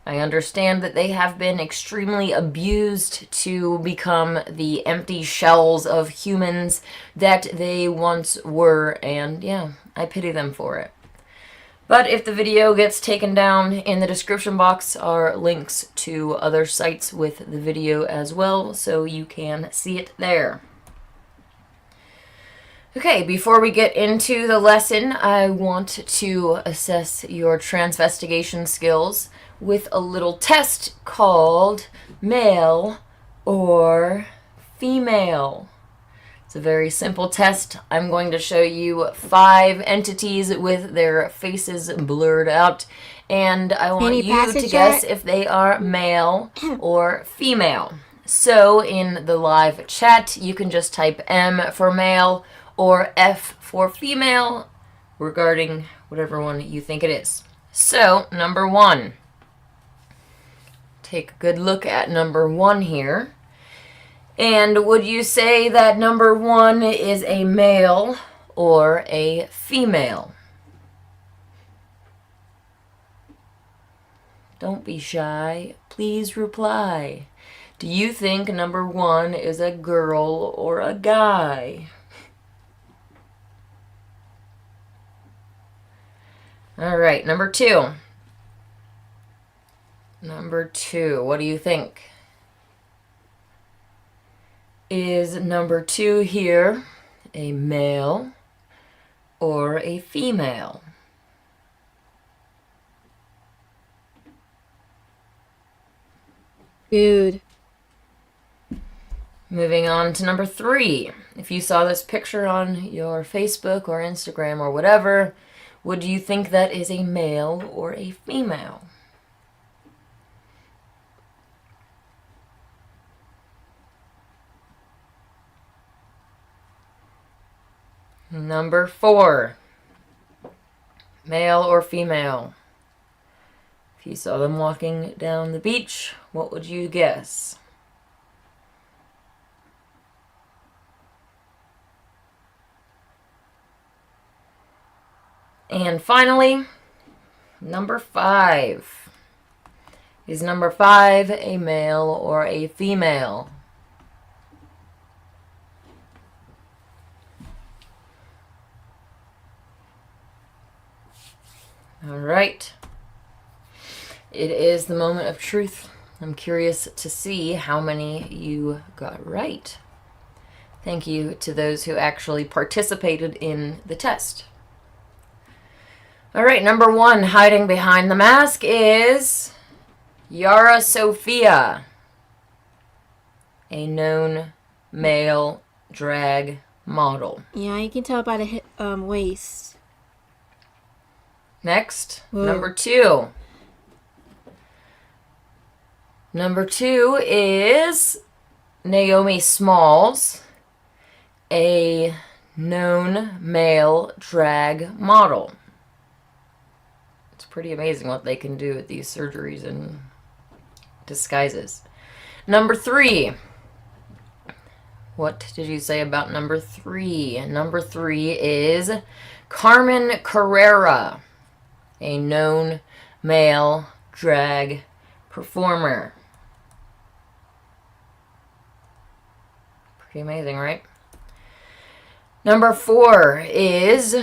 I understand that they have been extremely abused to become the empty shells of humans that they once were, and yeah, I pity them for it. But if the video gets taken down, in the description box are links to other sites with the video as well, so you can see it there. Okay, before we get into the lesson, I want to assess your transvestigation skills with a little test called male or female. It's a very simple test. I'm going to show you 5 entities with their faces blurred out, and I want you to guess if they are male or female. So in the live chat, you can just type M for male or F for female regarding whatever one you think it is. So, number 1. Take a good look at number 1 here. And would you say that number 1 is a male or a female? Don't be shy. Please reply. Do you think number 1 is a girl or a guy? All right, number 2. Number 2, what do you think? Is number 2 here a male or a female? Dude. Moving on to number 3. If you saw this picture on your Facebook or Instagram or whatever, would you think that is a male or a female? Number 4. Male or female? If you saw them walking down the beach, what would you guess? And finally, number 5. Is number 5 a male or a female? All right. It is the moment of truth. I'm curious to see how many you got right. Thank you to those who actually participated in the test. All right, number 1 hiding behind the mask is Yara Sophia, a known male drag model. Yeah, you can tell by the waist. Next, Whoa. number 2. Number 2 is Naomi Smalls, a known male drag model. It's pretty amazing what they can do with these surgeries and disguises. Number 3. What did you say about number 3? Number 3 is Carmen Carrera, a known male drag performer. Pretty amazing, right? Number 4 is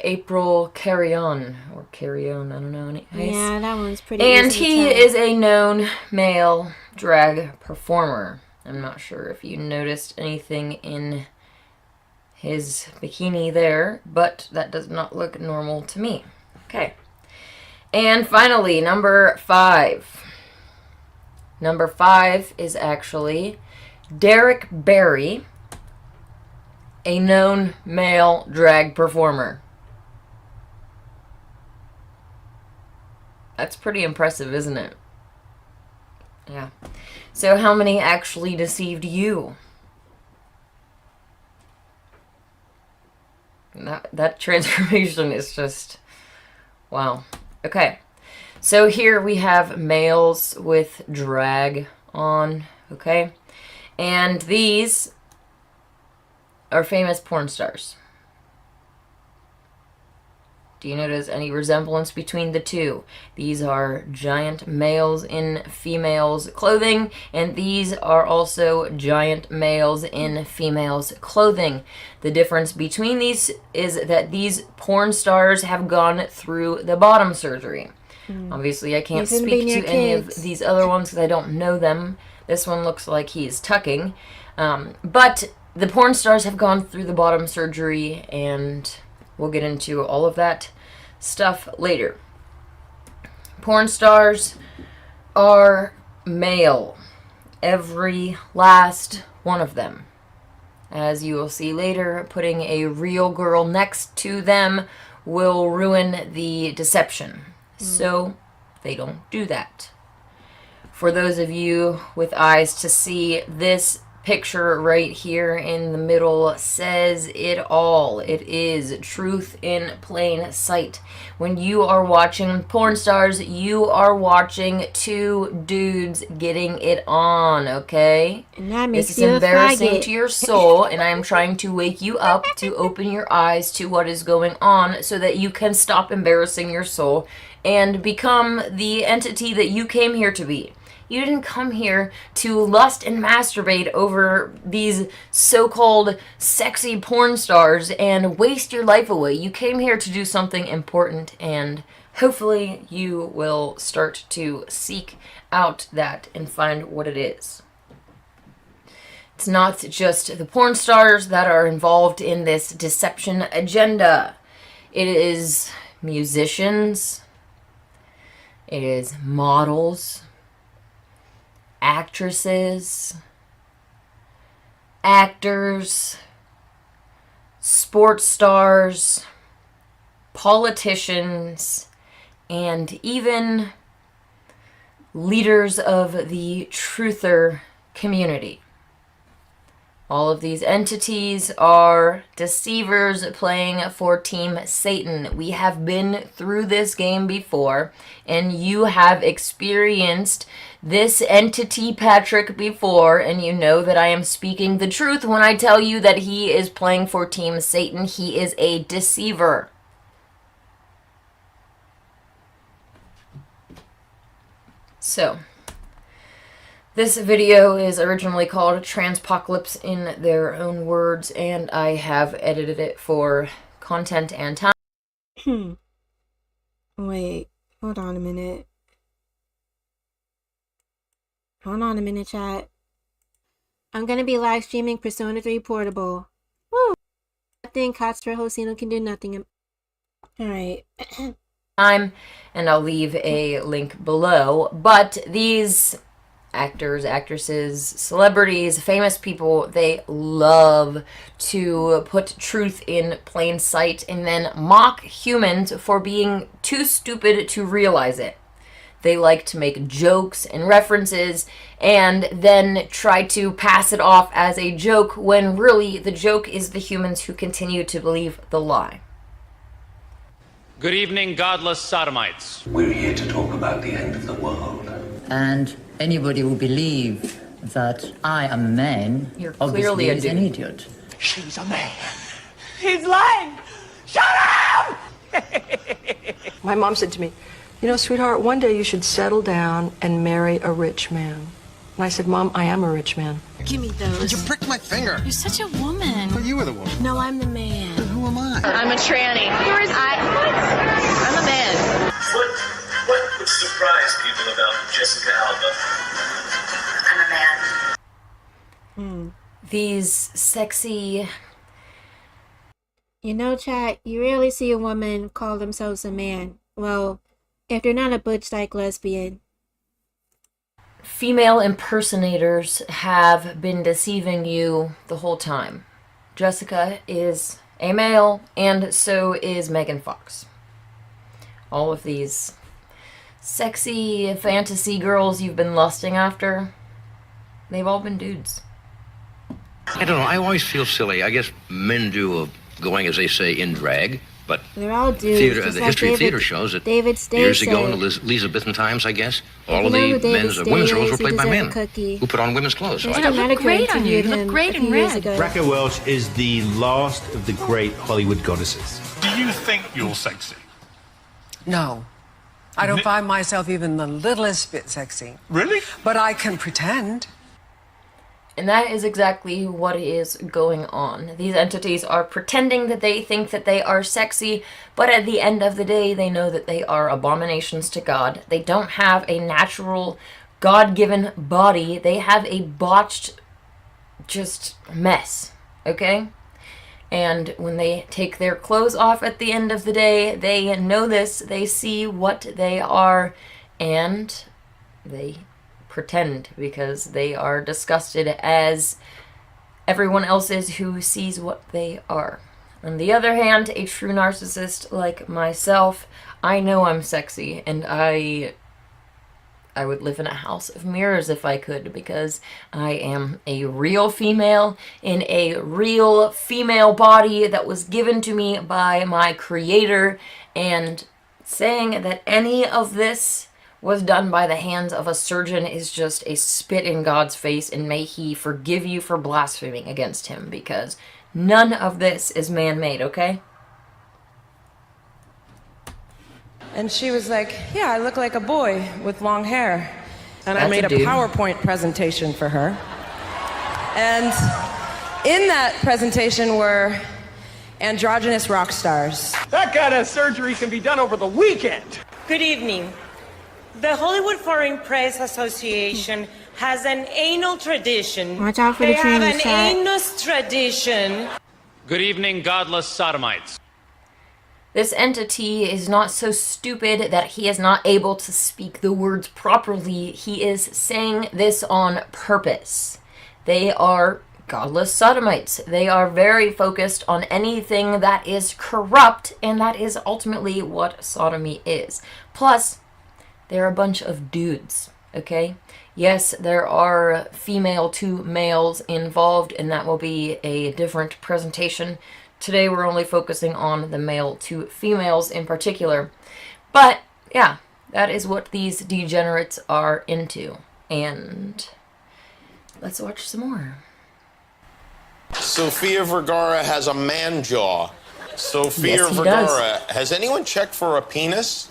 April Carrion, or Carrion, I don't know. Anyways. Yeah, that one's pretty And easy to he tell. is a known male drag performer. I'm not sure if you noticed anything in his bikini there, but that does not look normal to me. Okay. And finally, number 5. Number 5 is actually Derek Barry, a known male drag performer. That's pretty impressive, isn't it? Yeah. So how many actually deceived you? That transformation is just... wow. Okay. So here we have males with drag on, okay? And these are famous porn stars. Do you notice any resemblance between the two? These are giant males in females' clothing, and these are also giant males in females' clothing. The difference between these is that these porn stars have gone through the bottom surgery. Obviously, I can't speak to any of these other ones because I don't know them. This one looks like he's tucking. But the porn stars have gone through the bottom surgery, and we'll get into all of that stuff later. Porn stars are male. Every last one of them. As you will see later, putting a real girl next to them will ruin the deception. So they don't do that. For those of you with eyes to see, this picture right here in the middle says it all. It is truth in plain sight. When you are watching porn stars, you are watching two dudes getting it on, okay? And that makes This is you embarrassing to your soul, and I am trying to wake you up to open your eyes to what is going on so that you can stop embarrassing your soul and become the entity that you came here to be. You didn't come here to lust and masturbate over these so-called sexy porn stars and waste your life away. You came here to do something important, and hopefully you will start to seek out that and find what it is. It's not just the porn stars that are involved in this deception agenda. It is musicians. It is models. Actresses, actors, sports stars, politicians, and even leaders of the truther community. All of these entities are deceivers playing for Team Satan. We have been through this game before, and you have experienced this entity Patrick before, and you know that I am speaking the truth when I tell you that he is playing for Team Satan. He is a deceiver. So, this video is originally called Transpocalypse in their own words, and I have edited it for content and time. Wait, hold on a minute. Hold on a minute, chat. I'm gonna be live streaming Persona 3 Portable. Woo! Nothing Katsura Hosino can do nothing. Alright. Time, and I'll leave a link below. But these actors, actresses, celebrities, famous people, they love to put truth in plain sight and then mock humans for being too stupid to realize it. They like to make jokes and references and then try to pass it off as a joke when really the joke is the humans who continue to believe the lie. Good evening, godless sodomites. We're here to talk about the end of the world. And anybody who believes that I am a man, You're obviously clearly a is an dude. idiot. She's a man. He's lying! Shut up! My mom said to me, you know, sweetheart, one day you should settle down and marry a rich man. And I said, Mom, I am a rich man. Give me those. You pricked my finger. You're such a woman. Well, you were the woman. No, I'm the man. Who am I? I'm a tranny. I'm a man. What would surprise people about Jessica Alba? I'm a man. These sexy... You know, chat, you rarely see a woman call themselves a man. Well, if they're not a butch-like lesbian. female impersonators have been deceiving you the whole time. Jessica is a male, and so is Megan Fox. All of these sexy fantasy girls you've been lusting after, they've all been dudes. I don't know. I always feel silly. I guess men do going, as they say, in drag. But they're all dudes. the like history of theater shows that years ago in the Elizabethan times, I guess, all of the women's roles were played by men who put on women's clothes. So you look great on you. You look great in red. Raquel Welch is the last of the great Hollywood goddesses. Do you think you're sexy? No. I don't find myself even the littlest bit sexy. Really? But I can pretend. And that is exactly what is going on. These entities are pretending that they think that they are sexy, but at the end of the day, they know that they are abominations to God. They don't have a natural, God-given body. They have a botched, just mess, okay? And when they take their clothes off at the end of the day, they know this, they see what they are, and they pretend because they are disgusted as everyone else is who sees what they are. On the other hand, a true narcissist like myself, I know I'm sexy, and I would live in a house of mirrors if I could, because I am a real female in a real female body that was given to me by my creator, and saying that any of this was done by the hands of a surgeon is just a spit in God's face, and may he forgive you for blaspheming against him, because none of this is man-made, okay? And she was like, yeah, I look like a boy with long hair. And I That's made a a dude. PowerPoint presentation for her. And in that presentation were androgynous rock stars. That kind of surgery can be done over the weekend. Good evening. The Hollywood Foreign Press Association has an anal tradition. Watch out for they the have trannies, an chat. anus tradition. Good evening, godless sodomites. This entity is not so stupid that he is not able to speak the words properly. He is saying this on purpose. They are godless sodomites. They are very focused on anything that is corrupt, and that is ultimately what sodomy is. Plus, they're a bunch of dudes, okay? Yes, there are female to males involved, and that will be a different presentation. Today we're only focusing on the male to females in particular. But, yeah, that is what these degenerates are into. And let's watch some more. Sofia Vergara has a man jaw. Sofia Yes, he Vergara, does. has anyone checked for a penis?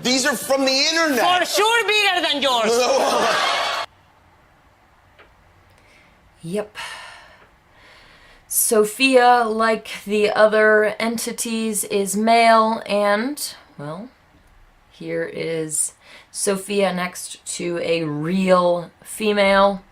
These are from the internet. For sure bigger than yours. Yep. Sophia, like the other entities, is male, and, well, here is Sophia next to a real female.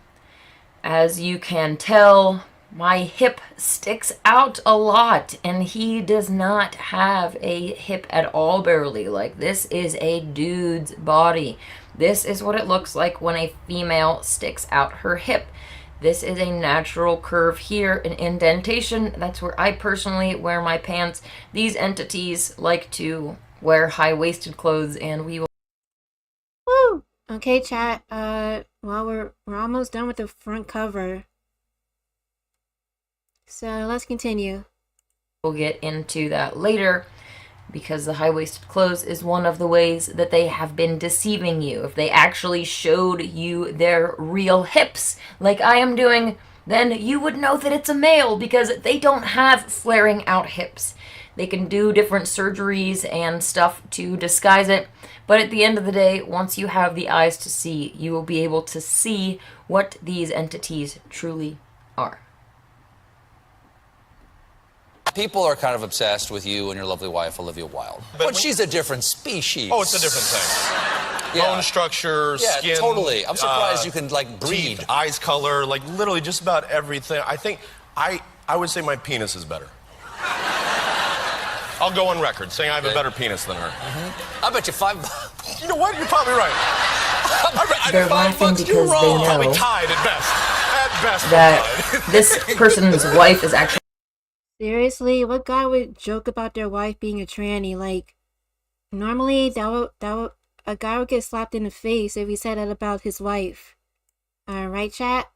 As you can tell, my hip sticks out a lot, and he does not have a hip at all, barely. Like, this is a dude's body. This is what it looks like when a female sticks out her hip. This is a natural curve here, an indentation. That's where I personally wear my pants. These entities like to wear high-waisted clothes, and we will... Woo! Okay, chat. Well, we're almost done with the front cover. So let's continue. We'll get into that later, because the high-waisted clothes is one of the ways that they have been deceiving you. If they actually showed you their real hips, like I am doing, then you would know that it's a male, because they don't have flaring out hips. They can do different surgeries and stuff to disguise it, but at the end of the day, once you have the eyes to see, you will be able to see what these entities truly are. People are kind of obsessed with you and your lovely wife, Olivia Wilde. But she's a different species. Oh, it's a different thing. Bone structure, Yeah, skin. totally. I'm surprised you can, like, breed. Teeth, eyes color, like literally just about everything. I think I would say my penis is better. I'll go on record saying I have a better penis than her. I bet you $5. You know what? You're probably right. They're laughing because they know Probably tied at best. At best, that this person's wife is actually... Seriously, what guy would joke about their wife being a tranny? Like, normally a guy would get slapped in the face if he said that about his wife. Right, chat?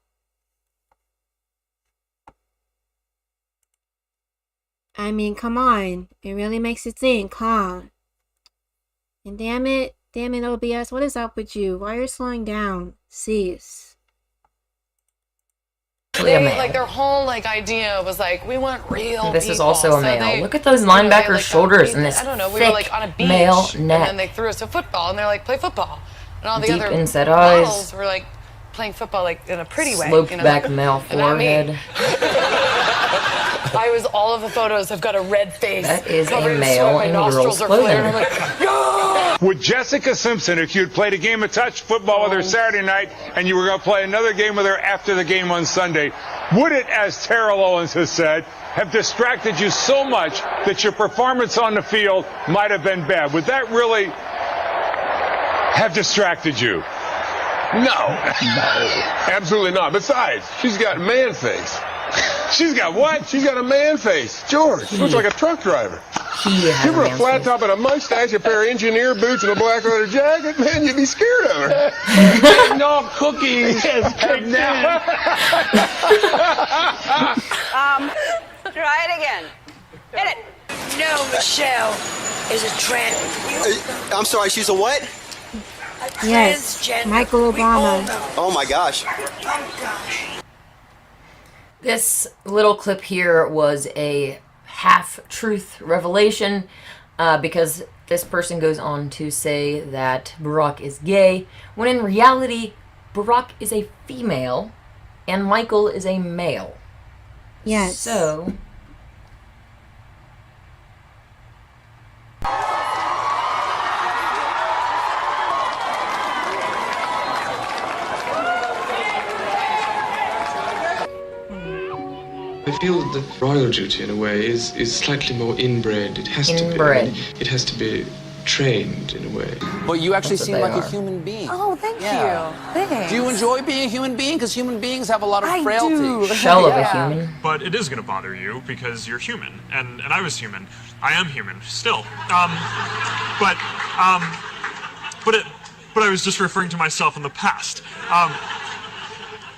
I mean, come on. It really makes you think, huh? And damn it, OBS, what is up with you? Why are you slowing down? Cease. Like their whole idea was we want real This people. is also a male. They, Look at those linebacker shoulders and this I don't know, we thick were on a beach, male neck. and then they threw us a football, and they're like, play football. And all the Deep other inset models eyes. were playing football in a pretty way. Sloped back male And not me. forehead. all of the photos have got a red face. That is covered a in male sweat. My in nostrils girls' are clothing. flaring. I'm like, Would Jessica Simpson, if you'd played a game of touch football with her Saturday night and you were going to play another game with her after the game on Sunday, would it, as Terrell Owens has said, have distracted you so much that your performance on the field might have been bad? Would that really have distracted you? No. Absolutely not. Besides, she's got man face. She's got what? She's got a man face. George, looks like a truck driver. Give her a flat top and a mustache, a pair of engineer boots, and a black leather jacket, man, you'd be scared of her. No cookies. Try it again. Hit it. No, Michelle is a trans. I'm sorry, she's a what? Yes, Michael Obama. Oh my gosh. This little clip here was a half-truth revelation because this person goes on to say that Barack is gay, when in reality, Barack is a female and Michael is a male. Yes. So... I feel that the royal duty, in a way, is slightly more inbred. It has to be. It has to be trained, in a way. But you actually seem like a human being. Oh, thank you. Thanks. Do you enjoy being a human being? Because human beings have a lot of frailty. do. Shell of a human. But it is going to bother you because you're human, and I was human. I am human still. But I was just referring to myself in the past.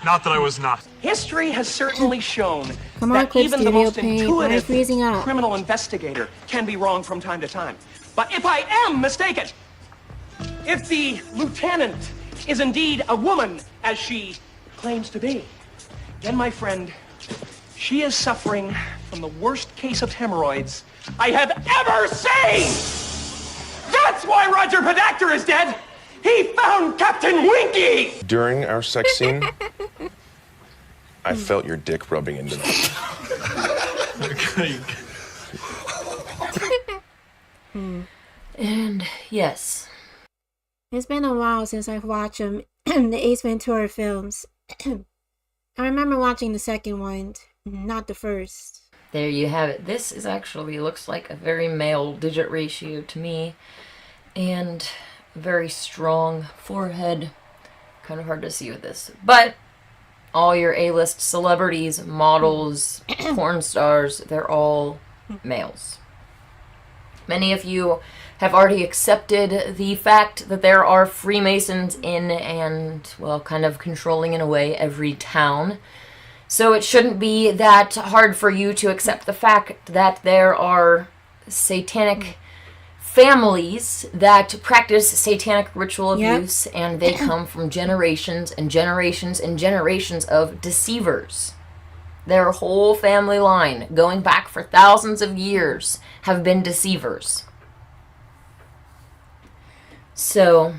Not that I was not. History has certainly shown Come on, that Clip even the Studio most Paint. Why are you freezing intuitive up? criminal investigator can be wrong from time to time. But if I am mistaken, if the lieutenant is indeed a woman, as she claims to be, then, my friend, she is suffering from the worst case of hemorrhoids I have ever seen! That's why Roger Podacter is dead! He found Captain Winky! During our sex scene, I felt your dick rubbing into me. And yes. It's been a while since I've watched the Ace Ventura films. I remember watching the second one, not the first. There you have it. This is actually looks like a very male digit ratio to me. And very strong forehead. Kind of hard to see with this. But all your A-list celebrities, models, porn stars, they're all males. Many of you have already accepted the fact that there are Freemasons in and, well, kind of controlling in a way every town. So it shouldn't be that hard for you to accept the fact that there are satanic families that practice satanic ritual abuse, and they come from generations and generations and generations of deceivers. Their whole family line, going back for thousands of years, have been deceivers. So,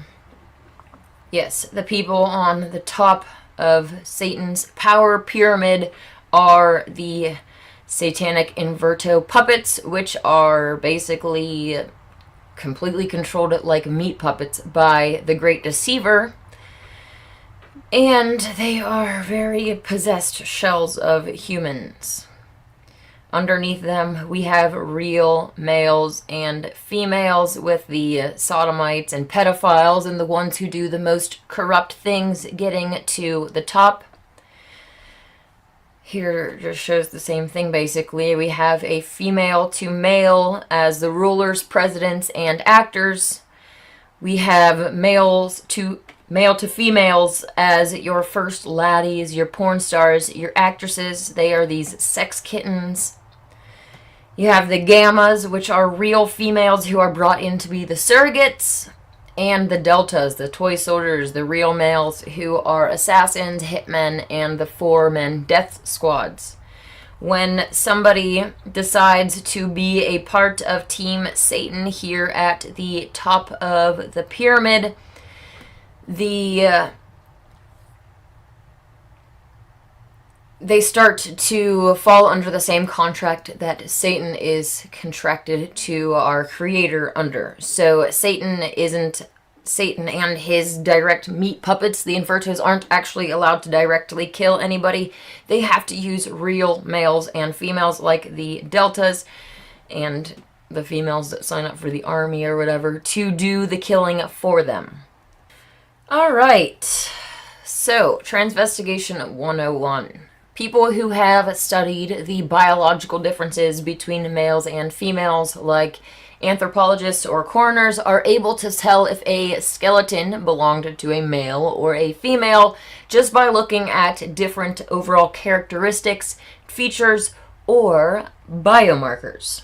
yes, the people on the top of Satan's power pyramid are the satanic inverto puppets, which are basically completely controlled like meat puppets by the great deceiver, and they are very possessed shells of humans. Underneath them we have real males and females, with the sodomites and pedophiles and the ones who do the most corrupt things getting to the top. Here just shows the same thing basically. We have a female to male as the rulers, presidents, and actors. We have male to females as your first laddies, your porn stars, your actresses. They are these sex kittens. You have the gammas, which are real females who are brought in to be the surrogates. And the deltas, the toy soldiers, the real males who are assassins, hitmen, and the 4-man death squads. When somebody decides to be a part of Team Satan here at the top of the pyramid, they start to fall under the same contract that Satan is contracted to our creator under. So Satan and his direct meat puppets, the Infertos, aren't actually allowed to directly kill anybody. They have to use real males and females like the Deltas and the females that sign up for the army or whatever to do the killing for them. Alright, so Transvestigation 101. People who have studied the biological differences between males and females, like anthropologists or coroners, are able to tell if a skeleton belonged to a male or a female just by looking at different overall characteristics, features, or biomarkers.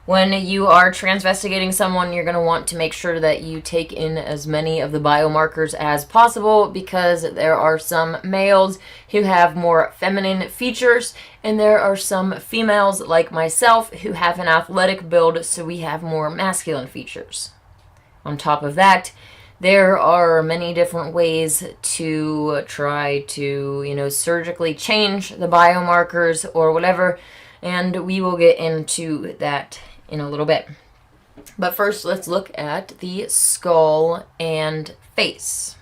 When you are transvestigating someone, you're going to want to make sure that you take in as many of the biomarkers as possible, because there are some males who have more feminine features, and there are some females like myself who have an athletic build, so we have more masculine features. On top of that, there are many different ways to try to, surgically change the biomarkers or whatever, and we will get into that in a little bit. But first, let's look at the skull and face.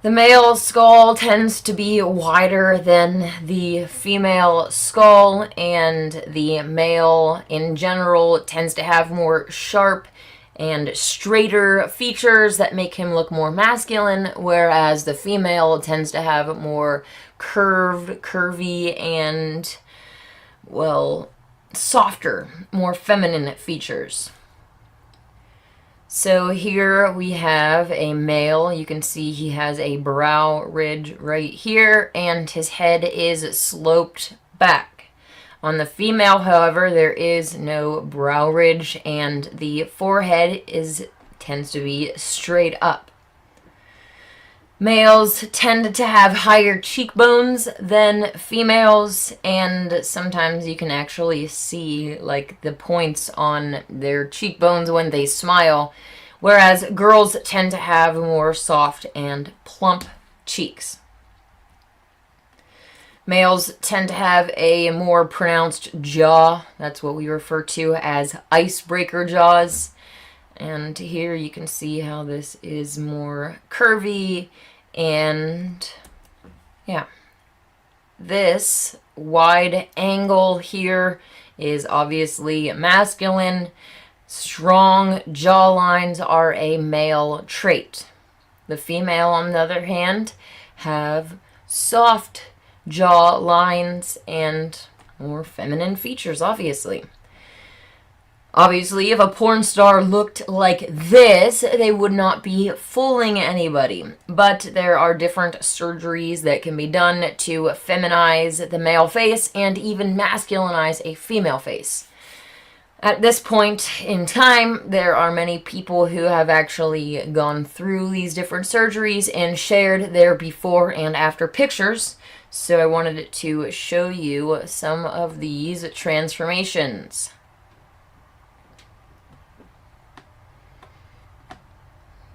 The male skull tends to be wider than the female skull, and the male in general tends to have more sharp and straighter features that make him look more masculine, whereas the female tends to have more curvy, and, well, softer, more feminine features. So here we have a male. You can see he has a brow ridge right here, and his head is sloped back. On the female, however, there is no brow ridge, and the forehead tends to be straight up. Males tend to have higher cheekbones than females, and sometimes you can actually see like the points on their cheekbones when they smile, whereas girls tend to have more soft and plump cheeks. Males tend to have a more pronounced jaw. That's what we refer to as icebreaker jaws. And here you can see how this is more curvy, and yeah. This wide angle here is obviously masculine. Strong jawlines are a male trait. The female, on the other hand, have soft jaw lines and more feminine features, obviously. Obviously, if a porn star looked like this, they would not be fooling anybody. But there are different surgeries that can be done to feminize the male face and even masculinize a female face. At this point in time, there are many people who have actually gone through these different surgeries and shared their before and after pictures. So I wanted to show you some of these transformations.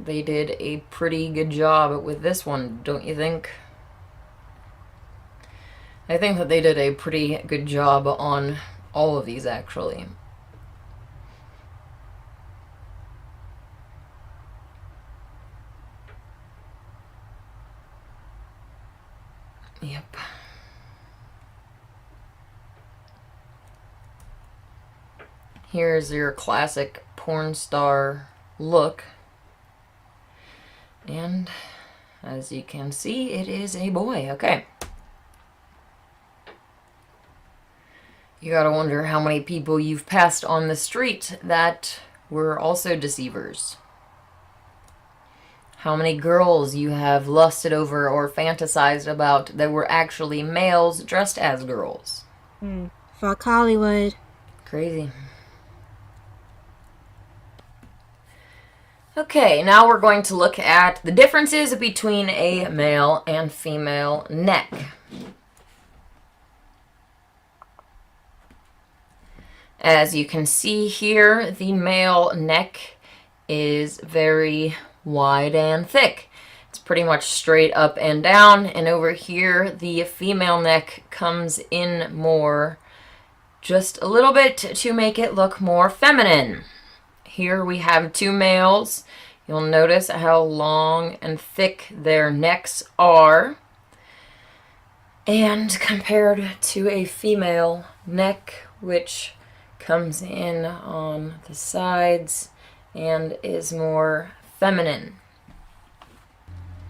They did a pretty good job with this one, don't you think? I think that they did a pretty good job on all of these, actually. Yep. Here's your classic porn star look. And As you can see, it is a boy. Okay. You gotta wonder how many people you've passed on the street that were also deceivers. How many girls you have lusted over or fantasized about that were actually males dressed as girls. Fuck Hollywood. Crazy. Okay, now we're going to look at the differences between a male and female neck. As you can see here, the male neck is very wide and thick. It's pretty much straight up and down, and over here the female neck comes in more, just a little bit, to make it look more feminine. Here we have two males. You'll notice how long and thick their necks are. And compared to a female neck, which comes in on the sides and is more feminine.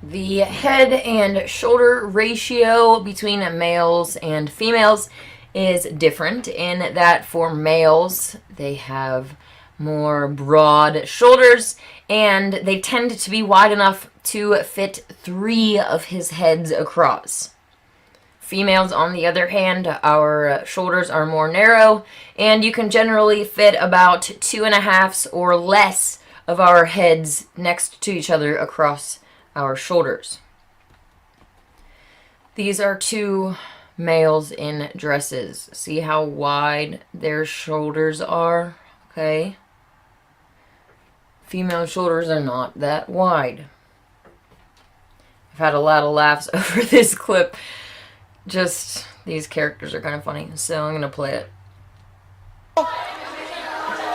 The head and shoulder ratio between males and females is different in that for males, they have more broad shoulders and they tend to be wide enough to fit 3 of his heads across. Females, on the other hand, our shoulders are more narrow, and you can generally fit about 2.5 or less of our heads next to each other across our shoulders. These are two males in dresses. See how wide their shoulders are? Okay. Female shoulders are not that wide. I've had a lot of laughs over this clip. Just, these characters are kind of funny, so I'm going to play it.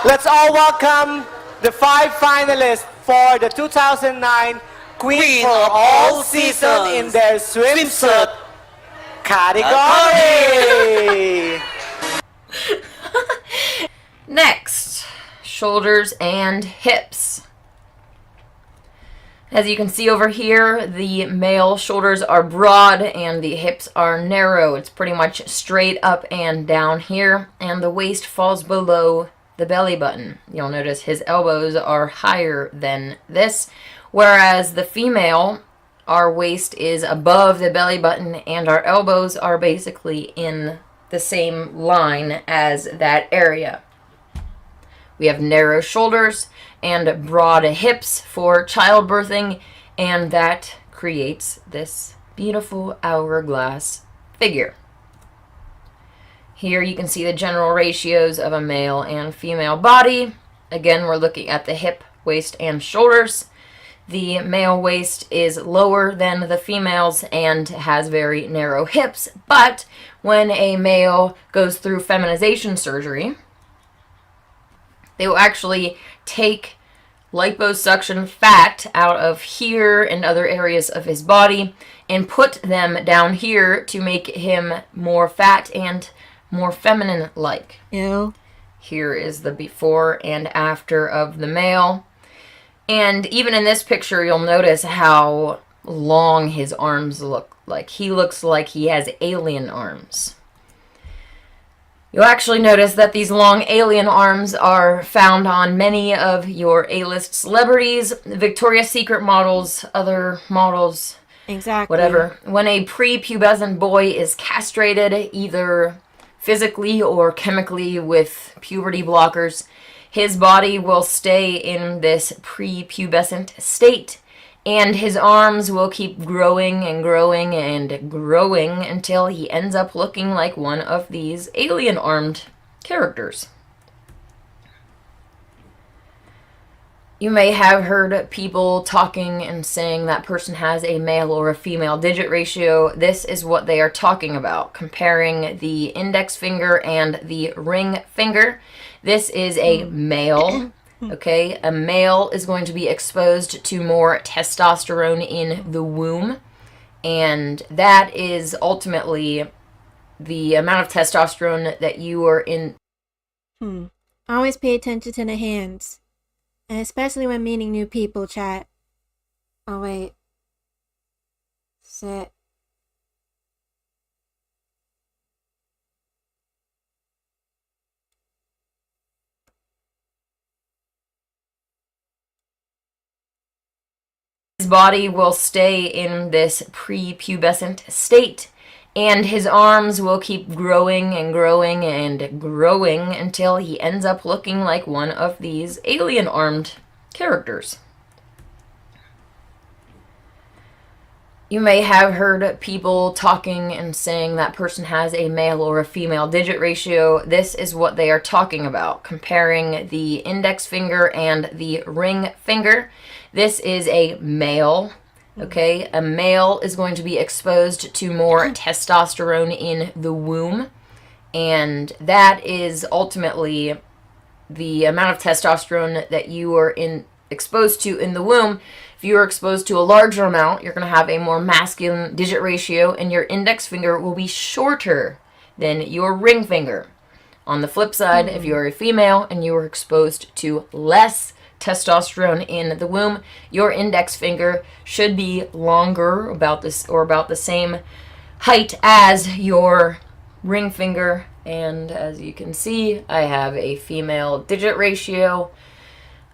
Let's all welcome the 5 finalists for the 2009 Queen for All Season in their swimsuit category. Next, shoulders and hips. As you can see over here, the male shoulders are broad and the hips are narrow. It's pretty much straight up and down here, and the waist falls below the belly button. You'll notice his elbows are higher than this, whereas the female, our waist is above the belly button and our elbows are basically in the same line as that area. We have narrow shoulders and broad hips for childbirthing, and that creates this beautiful hourglass figure. Here you can see the general ratios of a male and female body. Again, we're looking at the hip, waist, and shoulders. The male waist is lower than the female's and has very narrow hips, but when a male goes through feminization surgery, they will actually take liposuction fat out of here and other areas of his body and put them down here to make him more fat and more feminine-like. Ew. Here is the before and after of the male. And even in this picture, you'll notice how long his arms look like. He looks like he has alien arms. You'll actually notice that these long alien arms are found on many of your A-list celebrities, Victoria's Secret models, other models, exactly. Whatever. When a prepubescent boy is castrated, either physically or chemically with puberty blockers, his body will stay in this prepubescent state, and his arms will keep growing and growing and growing until he ends up looking like one of these alien-armed characters. You may have heard people talking and saying that person has a male or a female digit ratio. This is what they are talking about, comparing the index finger and the ring finger. This is a male. Okay, a male is going to be exposed to more testosterone in the womb, and that is ultimately the amount of testosterone that you are in. Always pay attention to the hands, and especially when meeting new people, chat. Oh, wait. Set. His body will stay in this prepubescent state, and his arms will keep growing and growing and growing until he ends up looking like one of these alien-armed characters. You may have heard people talking and saying that person has a male or a female digit ratio. This is what they are talking about, comparing the index finger and the ring finger. This is a male, okay? A male is going to be exposed to more testosterone in the womb, and that is ultimately the amount of testosterone that you are exposed to in the womb. If you are exposed to a larger amount, you're going to have a more masculine digit ratio, and your index finger will be shorter than your ring finger. On the flip side, if you are a female and you are exposed to less testosterone in the womb, your index finger should be longer, about the same height as your ring finger. And as you can see, I have a female digit ratio.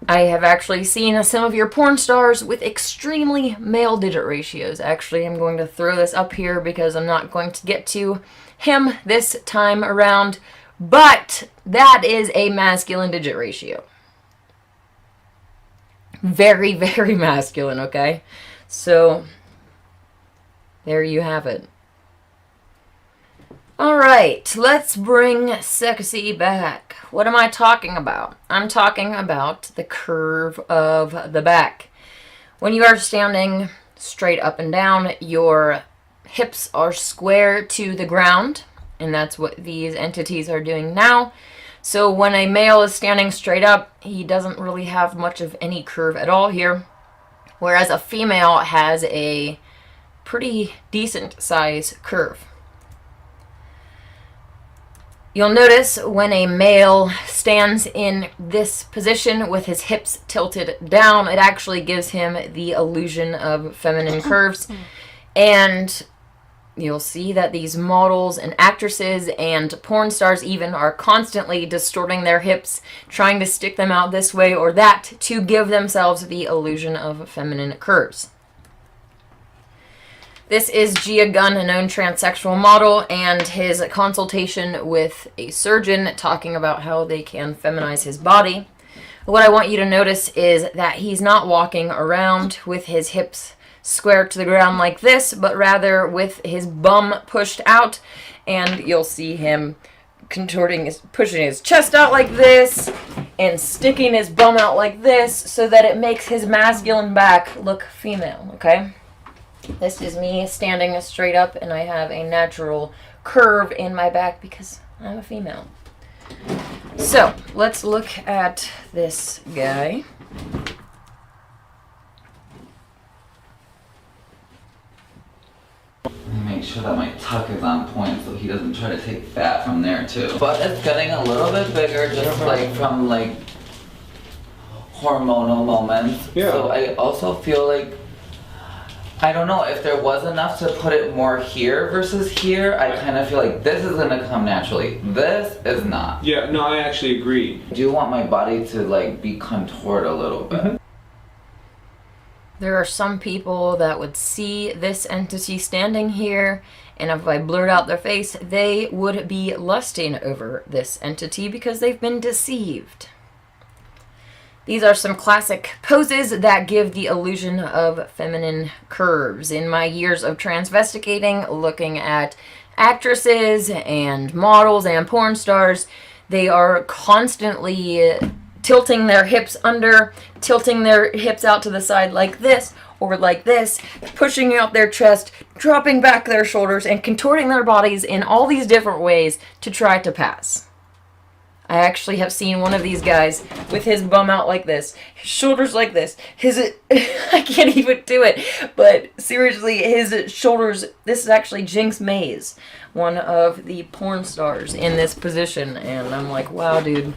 I have actually seen some of your porn stars with extremely male digit ratios. Actually, I'm going to throw this up here because I'm not going to get to him this time around, but that is a masculine digit ratio. Very, very masculine, okay? So, there you have it. Alright, let's bring sexy back. What am I talking about? I'm talking about the curve of the back. When you are standing straight up and down, your hips are square to the ground, and that's what these entities are doing now. So when a male is standing straight up, he doesn't really have much of any curve at all here, whereas a female has a pretty decent size curve. You'll notice when a male stands in this position with his hips tilted down, it actually gives him the illusion of feminine curves. And you'll see that these models and actresses and porn stars even are constantly distorting their hips, trying to stick them out this way or that to give themselves the illusion of feminine curves. This is Gia Gunn, a known transsexual model, and his consultation with a surgeon talking about how they can feminize his body. What I want you to notice is that he's not walking around with his hips square to the ground like this, but rather with his bum pushed out, and you'll see him contorting, pushing his chest out like this, and sticking his bum out like this, so that it makes his masculine back look female, okay? This is me standing straight up, and I have a natural curve in my back because I'm a female. So, let's look at this guy. Make sure that my tuck is on point so he doesn't try to take fat from there too. But it's getting a little bit bigger just like from like hormonal moments. Yeah. So I also feel like, I don't know, if there was enough to put it more here versus here, I kind of feel like this is gonna come naturally. This is not. Yeah, no, I actually agree. I do want my body to like be contoured a little bit. There are some people that would see this entity standing here, and if I blurred out their face, they would be lusting over this entity because they've been deceived. These are some classic poses that give the illusion of feminine curves. In my years of transvestigating, looking at actresses and models and porn stars, they are constantly tilting their hips under, tilting their hips out to the side like this or like this, pushing out their chest, dropping back their shoulders, and contorting their bodies in all these different ways to try to pass. I actually have seen one of these guys with his bum out like this, his shoulders like this, I can't even do it, but seriously, his shoulders, this is actually Jinx Maze, one of the porn stars in this position, and I'm like, wow, dude,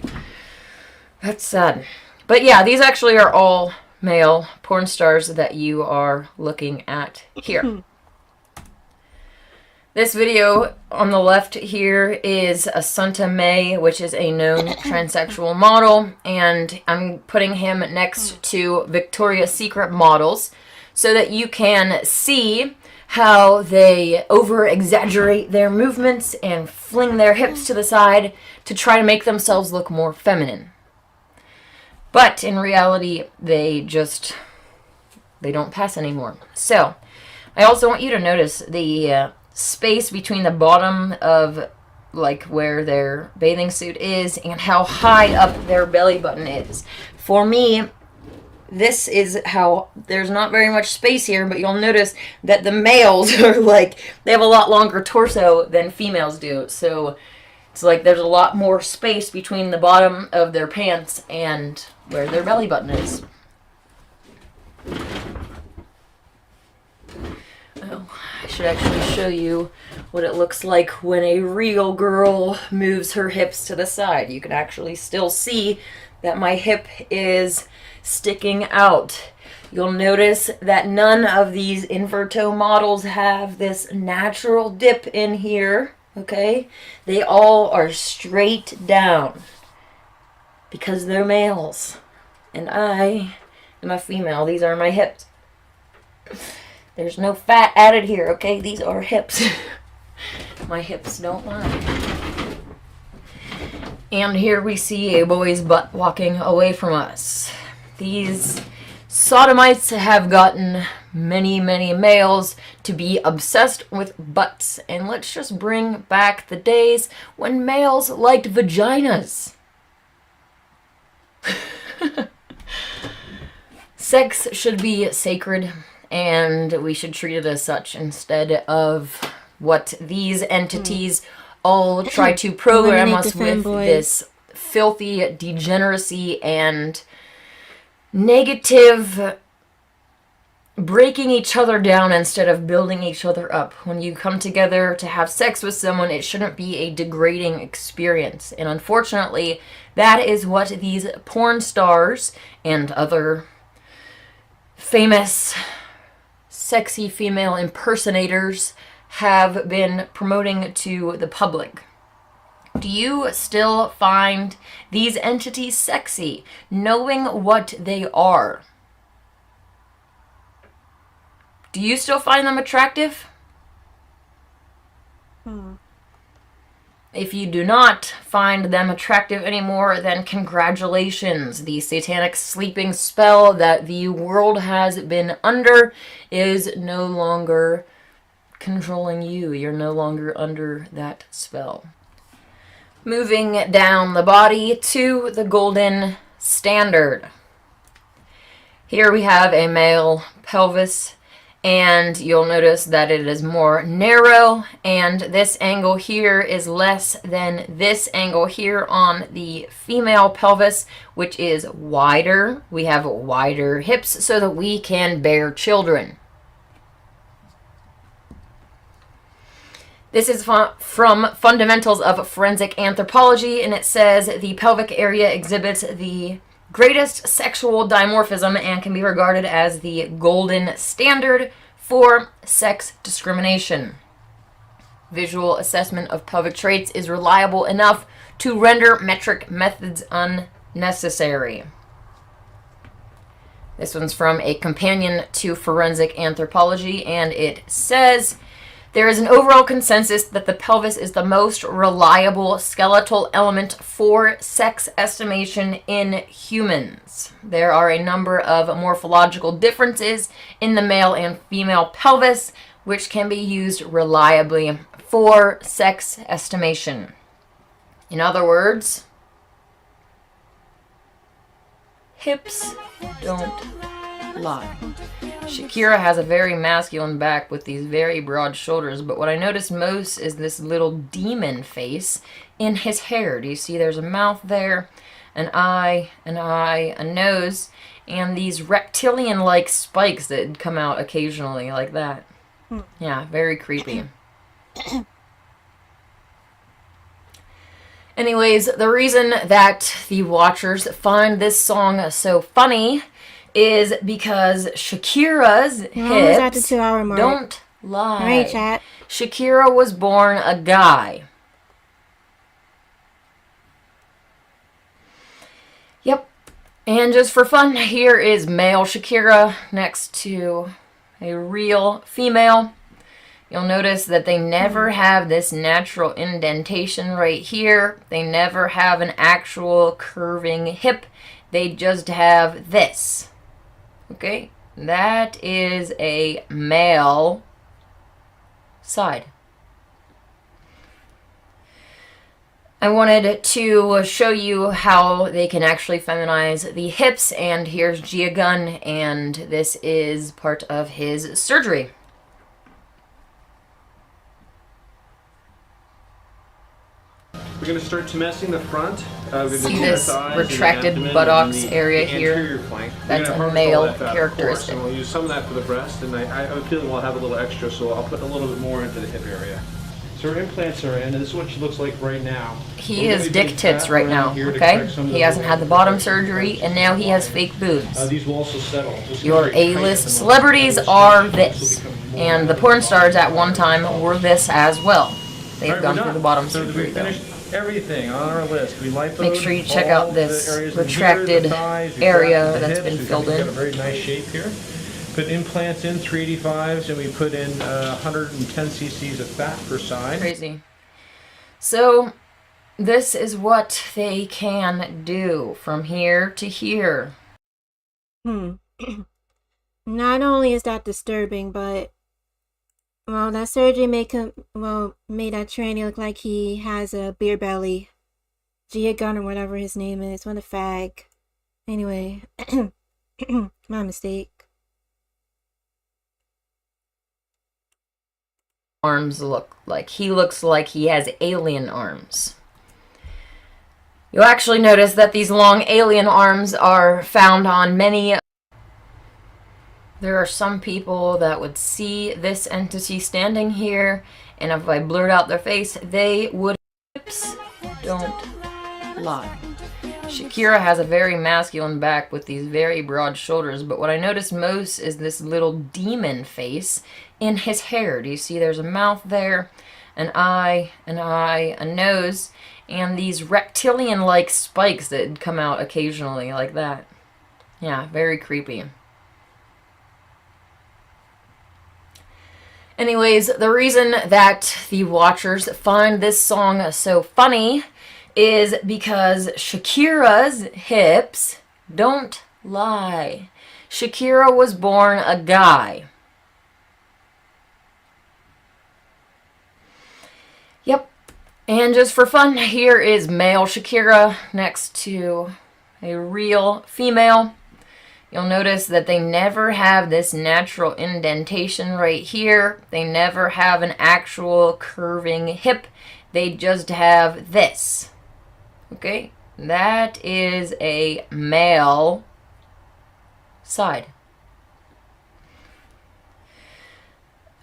that's sad. But yeah, these actually are all male porn stars that you are looking at here. This video on the left here is Assunta May, which is a known transsexual model, and I'm putting him next to Victoria's Secret models so that you can see how they over-exaggerate their movements and fling their hips to the side to try to make themselves look more feminine. But in reality, they don't pass anymore. So, I also want you to notice the space between the bottom of like where their bathing suit is and how high up their belly button is. For me, this is how there's not very much space here, but you'll notice that the males are like, they have a lot longer torso than females do. So it's like there's a lot more space between the bottom of their pants and where their belly button is. Oh, I should actually show you what it looks like when a real girl moves her hips to the side. You can actually still see that my hip is sticking out. You'll notice that none of these inverto models have this natural dip in here, okay? They all are straight down because they're males. And I am a female. These are my hips. There's no fat added here, okay? These are hips. My hips don't lie. And here we see a boy's butt walking away from us. These sodomites have gotten many, many males to be obsessed with butts. And let's just bring back the days when males liked vaginas. Sex should be sacred, and we should treat it as such instead of what these entities all try to program us with, this filthy degeneracy and negative breaking each other down instead of building each other up. When you come together to have sex with someone, it shouldn't be a degrading experience. And unfortunately, that is what these porn stars and other famous sexy female impersonators have been promoting to the public. Do you still find these entities sexy, knowing what they are? Do you still find them attractive? If you do not find them attractive anymore, then congratulations. The satanic sleeping spell that the world has been under is no longer controlling you. You're no longer under that spell. Moving down the body to the golden standard. Here we have a male pelvis, and you'll notice that it is more narrow, and this angle here is less than this angle here on the female pelvis, which is wider. We have wider hips so that we can bear children. This is from Fundamentals of Forensic Anthropology, and it says the pelvic area exhibits the greatest sexual dimorphism and can be regarded as the golden standard for sex discrimination. Visual assessment of pelvic traits is reliable enough to render metric methods unnecessary. This one's from a companion to Forensic Anthropology, and it says, there is an overall consensus that the pelvis is the most reliable skeletal element for sex estimation in humans. There are a number of morphological differences in the male and female pelvis, which can be used reliably for sex estimation. In other words, hips don't lie. Shakira has a very masculine back with these very broad shoulders, but what I notice most is this little demon face in his hair. Do you see there's a mouth there, an eye, a nose, and these reptilian-like spikes that come out occasionally like that. Yeah, very creepy. Anyways, the reason that the watchers find this song so funny is because Shakira's hips don't lie. All right, chat. Shakira was born a guy. Yep. And just for fun, here is male Shakira next to a real female. You'll notice that they never have this natural indentation right here. They never have an actual curving hip. They just have this. Okay? That is a male side. I wanted to show you how they can actually feminize the hips, and here's Gia Gunn, and this is part of his surgery. We're going to start tumescing the front. See this retracted buttocks area here? That's a male characteristic. And we'll use some of that for the breast, and I have a feeling we'll have a little extra, so I'll put a little bit more into the hip area. So our implants are in, and this is what she looks like right now. He is dick tits right now, okay? He hasn't had the bottom surgery, and now he has fake boobs. These will also settle. Your A-list celebrities are this, and the porn stars at one time were this as well. They've gone through the bottom surgery, though. Everything on our list. We lipoed. Make sure you check out this retracted area that's been filled in. Got a very nice shape here. Put implants in, 385s, and we put in 110 cc's of fat per side. Crazy. So, this is what they can do from here to here. Not only is that disturbing, but well, that surgery made that tranny look like he has a beer belly. Gia Gunn or whatever his name is. What a fag. Anyway, my mistake. Arms look like. He looks like he has alien arms. You'll actually notice that these long alien arms are found on many. There are some people that would see this entity standing here, and if I blurred out their face, they would. Hips don't lie. Shakira has a very masculine back with these very broad shoulders, but what I notice most is this little demon face in his hair. Do you see there's a mouth there, an eye, a nose, and these reptilian-like spikes that come out occasionally like that. Yeah, very creepy. Anyways, the reason that the watchers find this song so funny is because Shakira's hips don't lie. Shakira was born a guy. Yep. And just for fun, here is male Shakira next to a real female. You'll notice that they never have this natural indentation right here. They never have an actual curving hip. They just have this. Okay? That is a male side.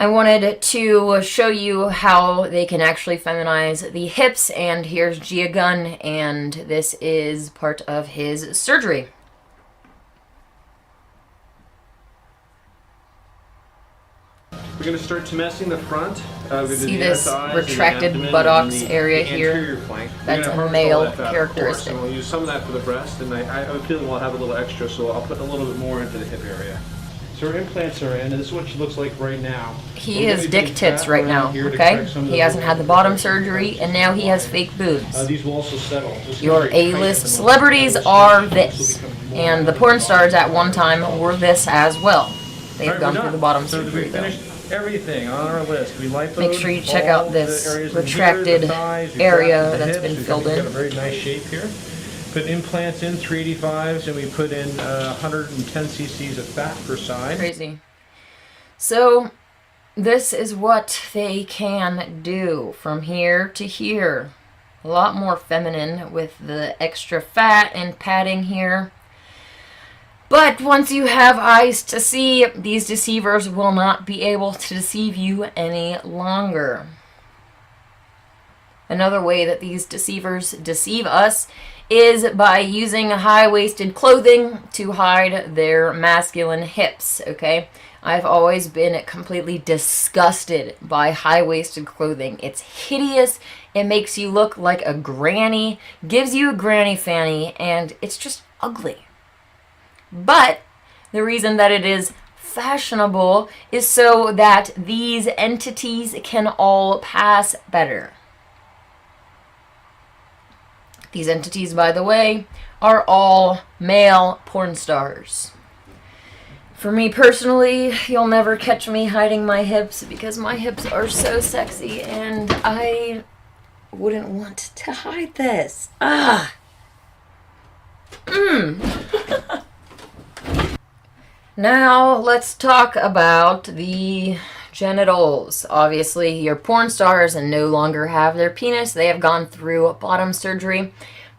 I wanted to show you how they can actually feminize the hips, and here's Gia Gunn, and this is part of his surgery. We're going to start tumescing the front. See this retracted buttocks area here? That's a male characteristic. And we'll use some of that for the breast, and I have a feeling we'll have a little extra, so I'll put a little bit more into the hip area. So our implants are in, and this is what she looks like right now. He is dick tits right now, okay? He hasn't had the bottom surgery, and now he has fake boobs. These will also settle. Your A-list celebrities are this, and the porn stars at one time were this as well. They've gone through the bottom surgery, though. Everything on our list. We lipoed. Make sure you check out this retracted area that's been filled in. Got a very nice shape here. Put implants in, 385s, and we put in 110 cc's of fat per side. Crazy. So, this is what they can do from here to here. A lot more feminine with the extra fat and padding here. But once you have eyes to see, these deceivers will not be able to deceive you any longer. Another way that these deceivers deceive us is by using high-waisted clothing to hide their masculine hips, okay? I've always been completely disgusted by high-waisted clothing. It's hideous. It makes you look like a granny, gives you a granny fanny, and it's just ugly. But the reason that it is fashionable is so that these entities can all pass better. These entities, by the way, are all male porn stars. For me personally, you'll never catch me hiding my hips because my hips are so sexy and I wouldn't want to hide this. Ah! Now, let's talk about the genitals. Obviously, your porn stars no longer have their penis. They have gone through bottom surgery.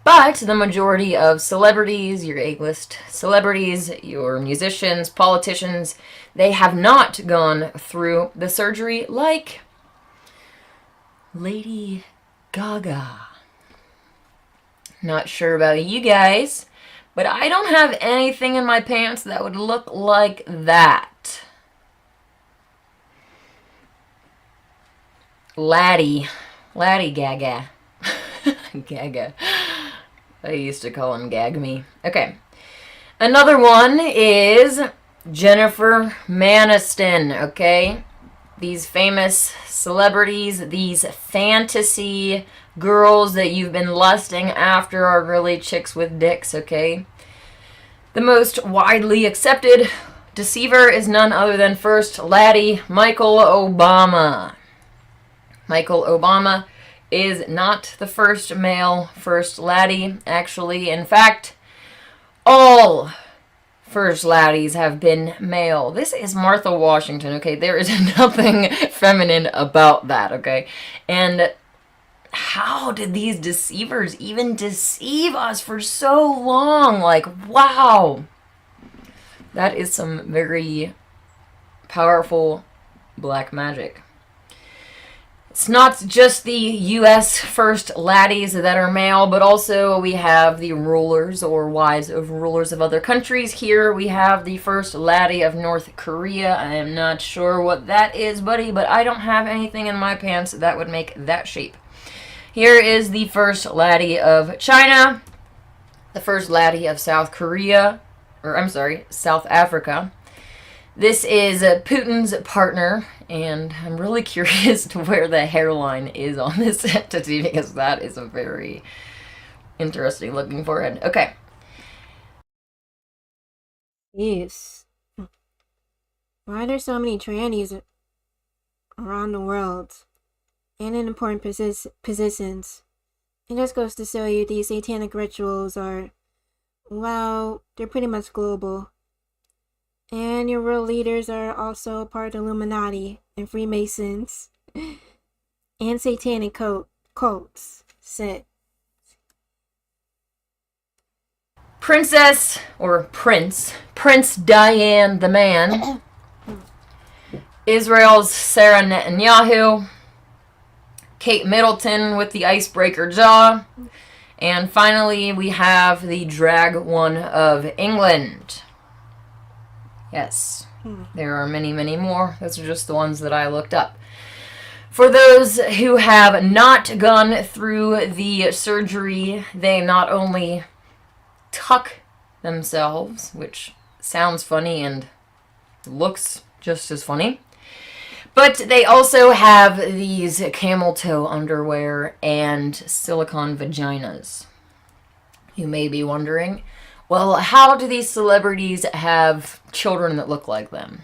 But the majority of celebrities, your A-list celebrities, your musicians, politicians, they have not gone through the surgery like Lady Gaga. Not sure about you guys, but I don't have anything in my pants that would look like that. Laddie Gaga. Gaga. I used to call him Gag Me. Okay. Another one is Jennifer Aniston, okay? These famous celebrities, these fantasy girls that you've been lusting after are really chicks with dicks, okay? The most widely accepted deceiver is none other than First Laddie Michael Obama. Michael Obama is not the first male First Laddie, actually. In fact, all First Laddies have been male. This is Martha Washington, okay? There is nothing feminine about that, okay? And how did these deceivers even deceive us for so long? Like, wow. That is some very powerful black magic. It's not just the U.S. First Laddies that are male, but also we have the rulers or wives of rulers of other countries. Here we have the First Laddie of North Korea. I am not sure what that is, buddy, but I don't have anything in my pants that would make that shape. Here is the First Laddie of China, the First Laddie of South Korea, or I'm sorry, South Africa. This is Putin's partner, and I'm really curious to where the hairline is on this entity because that is a very interesting looking forehead. Okay. Yes. Why are there so many trannies around the world and in important positions? It just goes to show you these satanic rituals are, well, they're pretty much global. And your world leaders are also part of the Illuminati and Freemasons and satanic cults. Set. Princess, or Prince Diane the Man, Israel's Sarah Netanyahu, Kate Middleton with the icebreaker jaw, and finally we have the drag one of England. Yes, there are many, many more. Those are just the ones that I looked up. For those who have not gone through the surgery, they not only tuck themselves, which sounds funny and looks just as funny, but they also have these camel toe underwear and silicone vaginas. You may be wondering, well, how do these celebrities have children that look like them?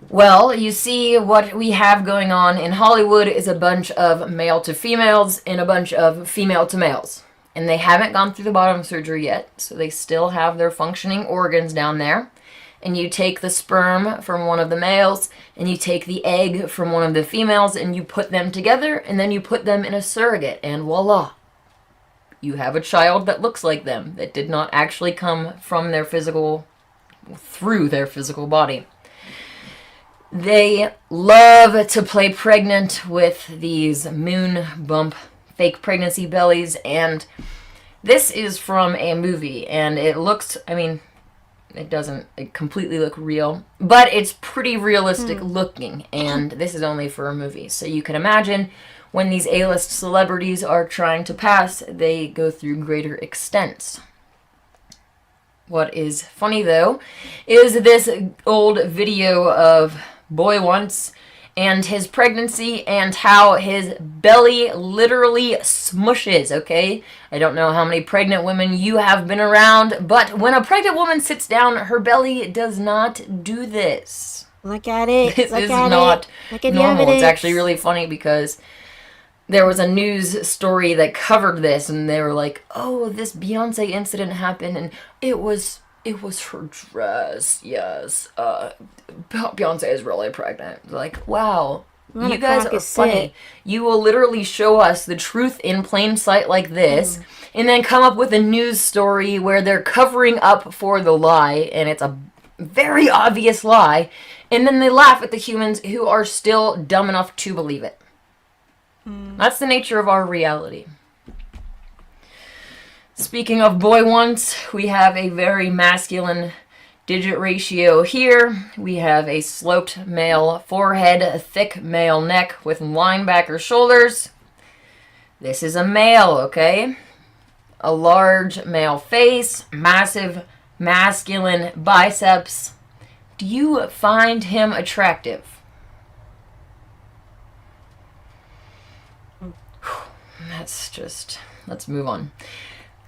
Well, you see, what we have going on in Hollywood is a bunch of male to females and a bunch of female to males. And they haven't gone through the bottom surgery yet, so they still have their functioning organs down there. And you take the sperm from one of the males, and you take the egg from one of the females, and you put them together, and then you put them in a surrogate, and voila. You have a child that looks like them, that did not actually come from their physical, through their physical body. They love to play pregnant with these moon bump fake pregnancy bellies, and This is from a movie, and it looks, I mean, it doesn't completely look real, but it's pretty realistic looking, and this is only for a movie. So you can imagine when these A-list celebrities are trying to pass, they go through greater extents. What is funny, though, is this old video of Boy Once and his pregnancy and how his belly literally smushes, okay? I don't know how many pregnant women you have been around, but when a pregnant woman sits down, her belly does not do this. Look at it. This Look is at not it. Look at normal. the It's actually really funny because there was a news story that covered this, and they were like, oh, this Beyonce incident happened, and it was her dress, yes. Beyonce is really pregnant. Like, wow. What You a guys crock are of funny. shit. You will literally show us the truth in plain sight like this, and then come up with a news story where they're covering up for the lie, and it's a very obvious lie, and then they laugh at the humans who are still dumb enough to believe it. That's the nature of our reality. Speaking of Boy Once, we have a very masculine digit ratio here. We have a sloped male forehead, a thick male neck with linebacker shoulders. This is a male, okay? A large male face, massive masculine biceps. Do you find him attractive? That's just, let's move on.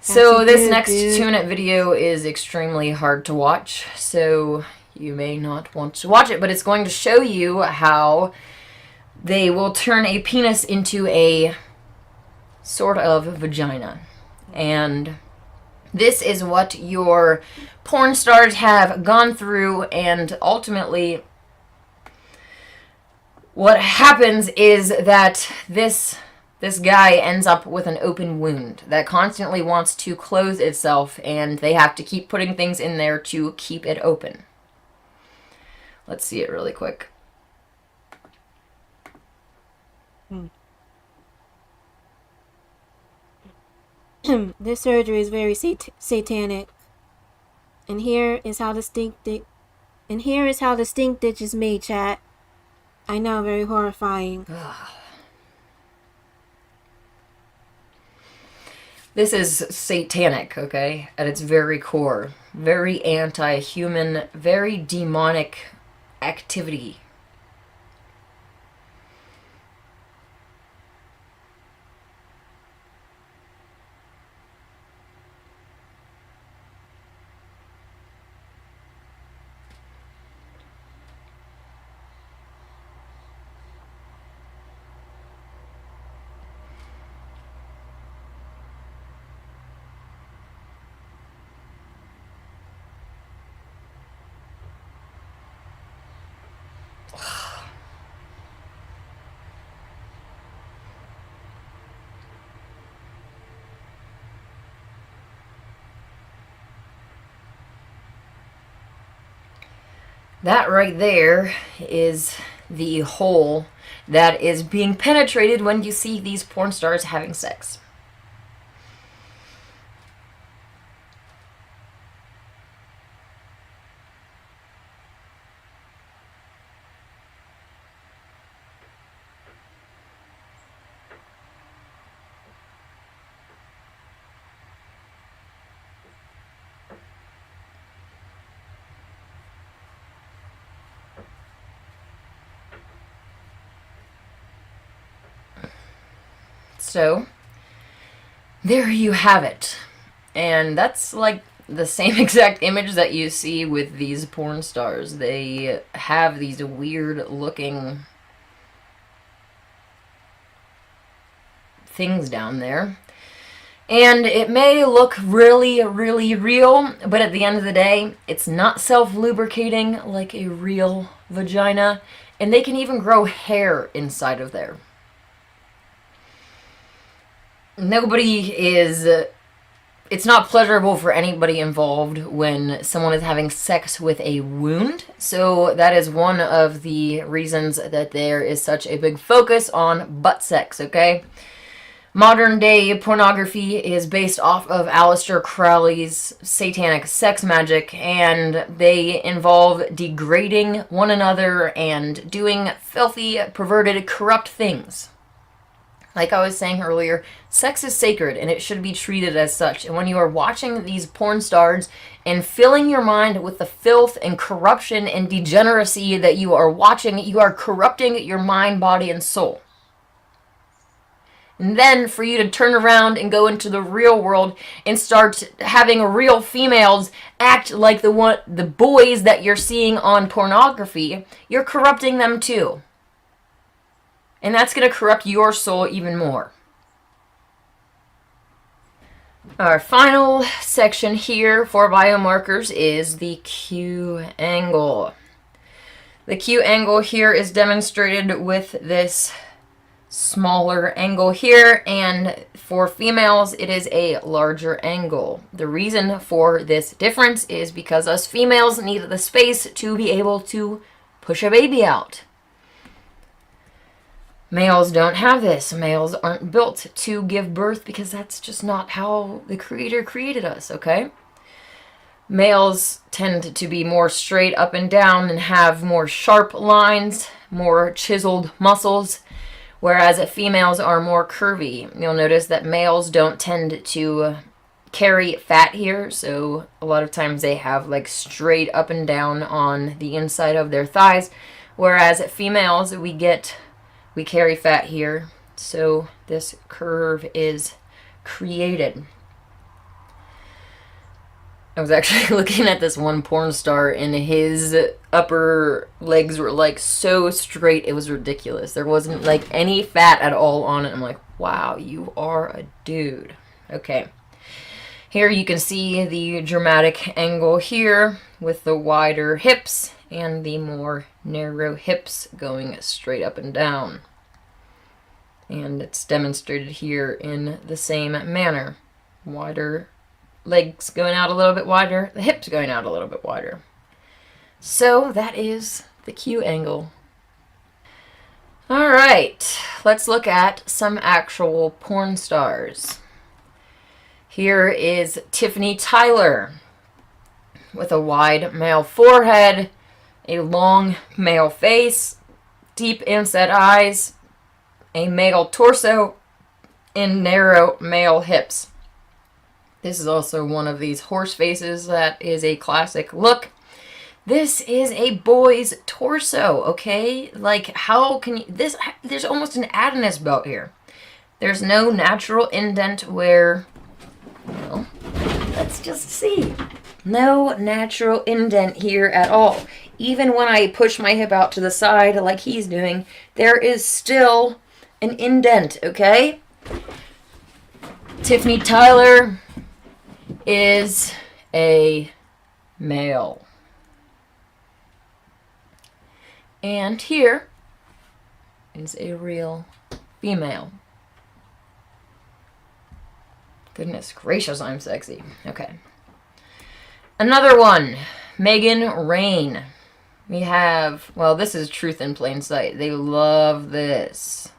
So this next 2-minute video is extremely hard to watch, so you may not want to watch it, but it's going to show you how they will turn a penis into a sort of vagina. And this is what your porn stars have gone through, and ultimately what happens is that this guy ends up with an open wound that constantly wants to close itself, and they have to keep putting things in there to keep it open. Let's see it really quick. This surgery is very satanic. And here is how the stink ditch is made, chat. I know, very horrifying. This is satanic, okay? At its very core. Very anti-human, very demonic activity. That right there is the hole that is being penetrated when you see these porn stars having sex. So, there you have it. And that's like the same exact image that you see with these porn stars. They have these weird looking things down there. And it may look really, really real, but at the end of the day, it's not self-lubricating like a real vagina. And they can even grow hair inside of there. It's not pleasurable for anybody involved when someone is having sex with a wound. So that is one of the reasons that there is such a big focus on butt sex, okay? Modern day pornography is based off of Aleister Crowley's satanic sex magic, and they involve degrading one another and doing filthy, perverted, corrupt things. Like I was saying earlier, sex is sacred and it should be treated as such. And when you are watching these porn stars and filling your mind with the filth and corruption and degeneracy that you are watching, you are corrupting your mind, body, and soul. And then for you to turn around and go into the real world and start having real females act like the boys that you're seeing on pornography, you're corrupting them too. And that's going to corrupt your soul even more. Our final section here for biomarkers is the Q angle. The Q angle here is demonstrated with this smaller angle here, and for females it is a larger angle. The reason for this difference is because us females need the space to be able to push a baby out. Males don't have this. Males aren't built to give birth because that's just not how the Creator created us, okay? Males tend to be more straight up and down and have more sharp lines, more chiseled muscles, whereas females are more curvy. You'll notice that males don't tend to carry fat here, so a lot of times they have like straight up and down on the inside of their thighs, whereas females, we carry fat here, so this curve is created. I was actually looking at this one porn star and his upper legs were like so straight, it was ridiculous. There wasn't like any fat at all on it. I'm like, wow, you are a dude. Okay. Here you can see the dramatic angle here with the wider hips and the more narrow hips going straight up and down. And it's demonstrated here in the same manner. Wider legs going out a little bit wider, the hips going out a little bit wider. So that is the Q angle. Alright, let's look at some actual porn stars. Here is Tiffany Tyler with a wide male forehead, a long male face, deep inset eyes, a male torso, and narrow male hips. This is also one of these horse faces that is a classic look. This is a boy's torso, okay? Like, how can you... there's almost an Adonis belt here. There's no natural indent where... Well, let's just see. No natural indent here at all. Even when I push my hip out to the side like he's doing, there is still an indent, okay? Tiffany Tyler is a male. And here is a real female. Goodness gracious, I'm sexy. Okay. Another one, Megan Rain. We have, well, this is Truth in Plain Sight. They love this.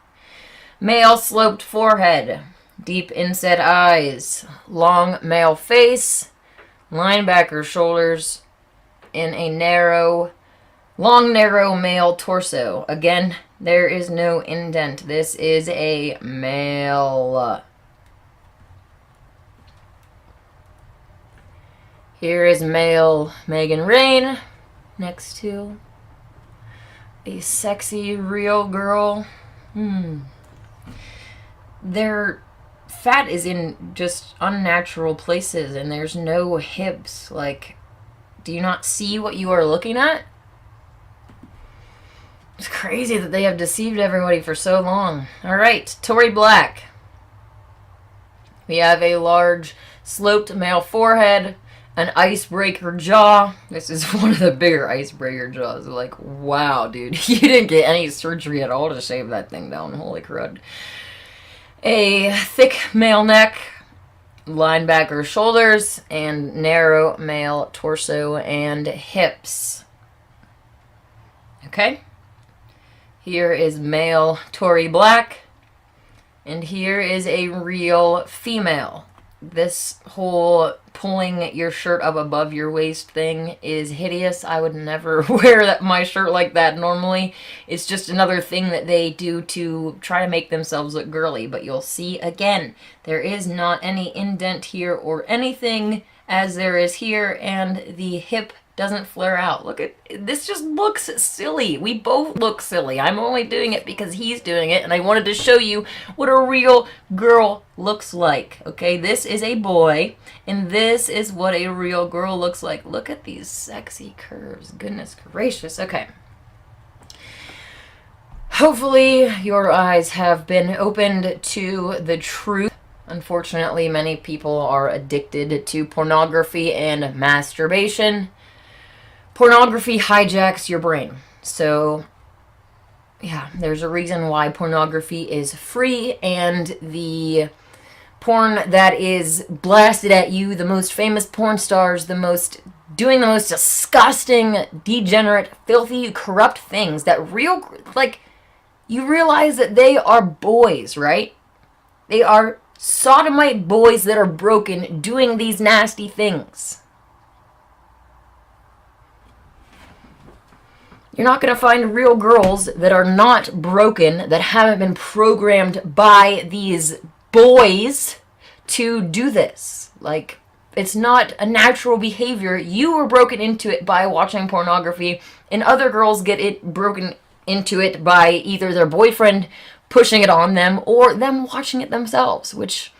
Male sloped forehead, deep inset eyes, long male face, linebacker shoulders, and a long narrow male torso. Again, there is no indent. This is a male. Here is male Megan Rain next to a sexy real girl. Their fat is in just unnatural places and there's no hips. Like, do you not see what you are looking at? It's crazy that they have deceived everybody for so long. Alright, Tori Black. We have a large sloped male forehead, an icebreaker jaw. This is one of the bigger icebreaker jaws. Like, wow, dude. You didn't get any surgery at all to shave that thing down. Holy crud. A thick male neck, linebacker shoulders, and narrow male torso and hips. Okay. Here is male Tori Black. And here is a real female. This whole pulling your shirt up above your waist thing is hideous. I would never wear my shirt like that normally. It's just another thing that they do to try to make themselves look girly. But you'll see again, there is not any indent here or anything as there is here, and the hip doesn't flare out. Look at this, just looks silly. We both look silly. I'm only doing it because he's doing it, and I wanted to show you what a real girl looks like. Okay, this is a boy, and this is what a real girl looks like. Look at these sexy curves. Goodness gracious. Okay. Hopefully your eyes have been opened to the truth. Unfortunately, many people are addicted to pornography and masturbation. Pornography hijacks your brain. So, yeah, there's a reason why pornography is free, and the porn that is blasted at you, the most famous porn stars, doing the most disgusting, degenerate, filthy, corrupt things that you realize that they are boys, right? They are sodomite boys that are broken doing these nasty things. You're not going to find real girls that are not broken, that haven't been programmed by these boys to do this. Like, it's not a natural behavior. You were broken into it by watching pornography, and other girls get it broken into it by either their boyfriend pushing it on them or them watching it themselves, which,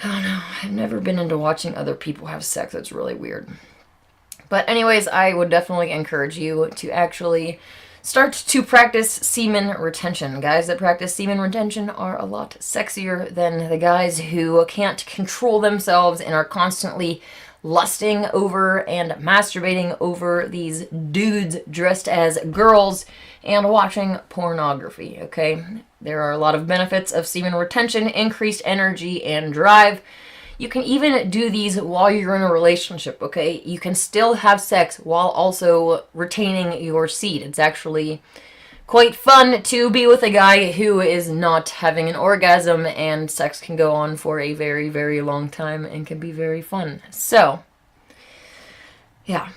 I don't know, I've never been into watching other people have sex. It's really weird. But anyways, I would definitely encourage you to actually start to practice semen retention. Guys that practice semen retention are a lot sexier than the guys who can't control themselves and are constantly lusting over and masturbating over these dudes dressed as girls and watching pornography, okay? There are a lot of benefits of semen retention: increased energy and drive. You can even do these while you're in a relationship, okay? You can still have sex while also retaining your seed. It's actually quite fun to be with a guy who is not having an orgasm, and sex can go on for a very, very long time and can be very fun. So, yeah.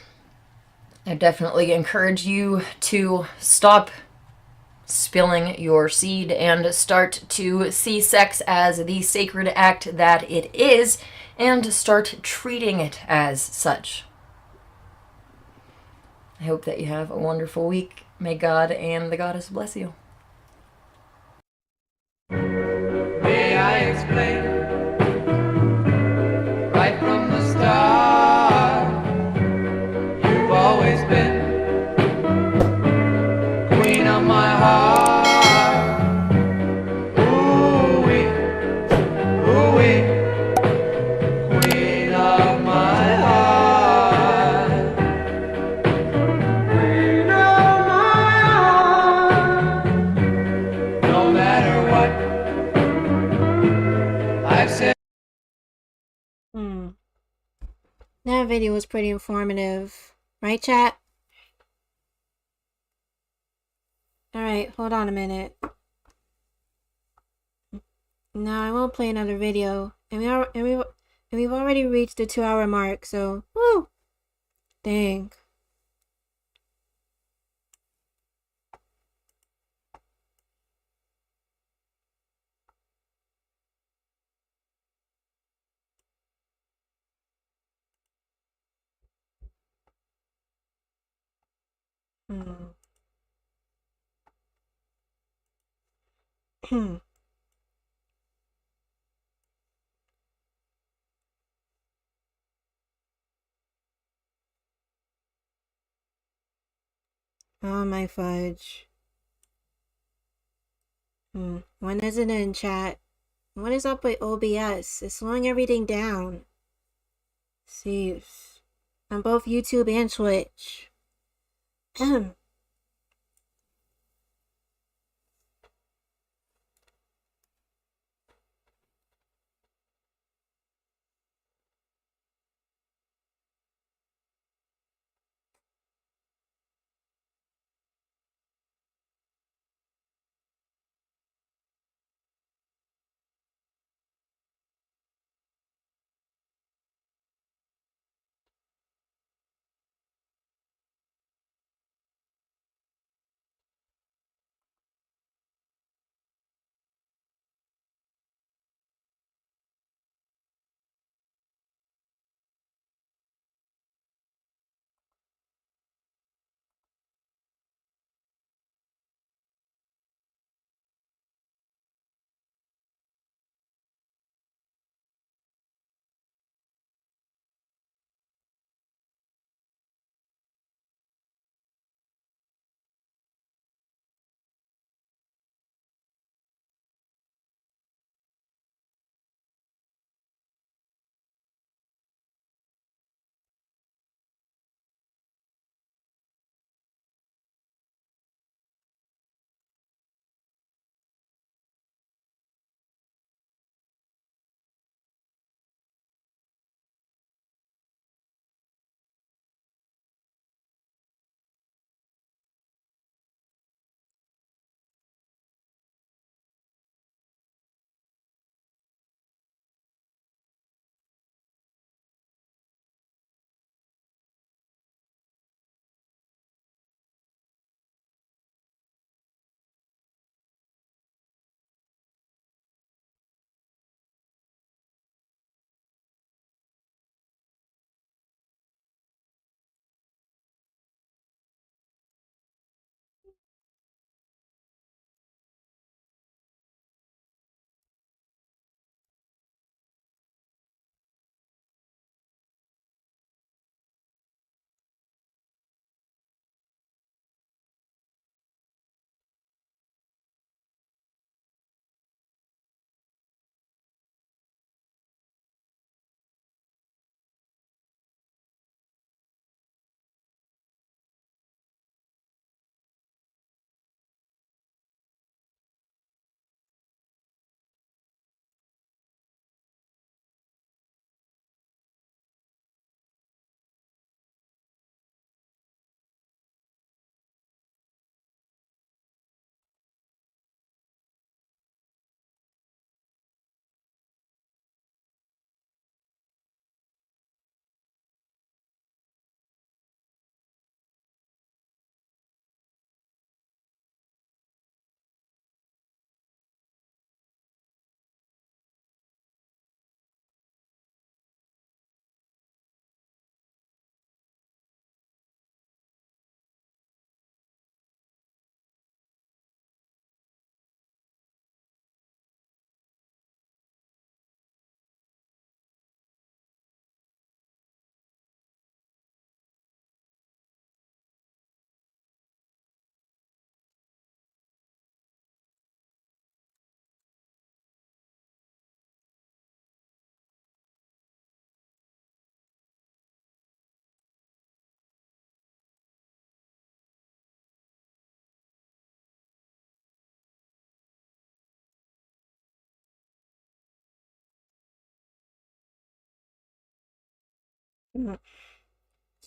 I definitely encourage you to stop spilling your seed and start to see sex as the sacred act that it is, and start treating it as such. I hope that you have a wonderful week. May God and the Goddess bless you. May I explain right from the start, you've always been queen of my heart. Ooh-wee, ooh-wee, queen of my heart. Queen of my heart. No matter what I've said. That video was pretty informative. Right, chat? Alright, hold on a minute. No, I won't play another video. And we've already reached the 2-hour mark, so woo! Dang. Oh my fudge. When is it in, chat? What is up with OBS? It's slowing everything down. See, on both YouTube and Twitch.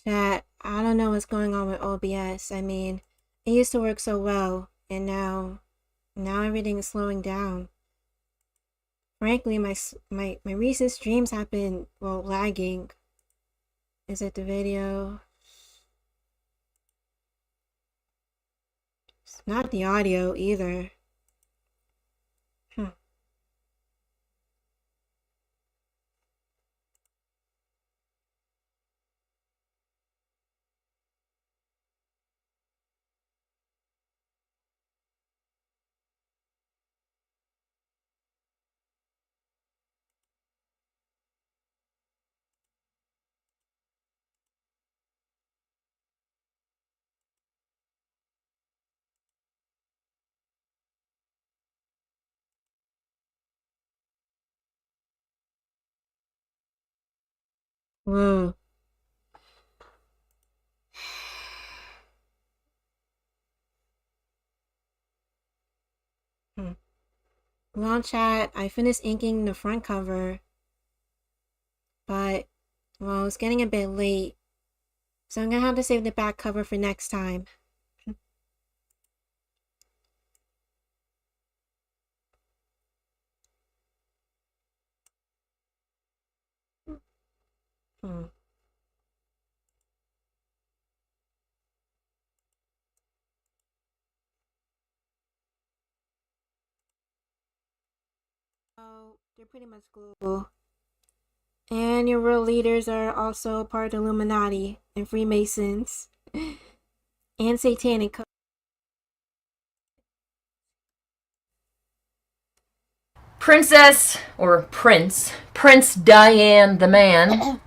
Chat, I don't know what's going on with OBS. I mean, it used to work so well, and now everything is slowing down. Frankly, my recent streams have been, well, lagging. Is it the video? It's not the audio either. Whoa. Well, chat, I finished inking the front cover, but, well, it's getting a bit late, so I'm gonna have to save the back cover for next time. Oh, they're pretty much global. And your world leaders are also part of the Illuminati and Freemasons and Satanic. Princess, or Prince Diane the Man,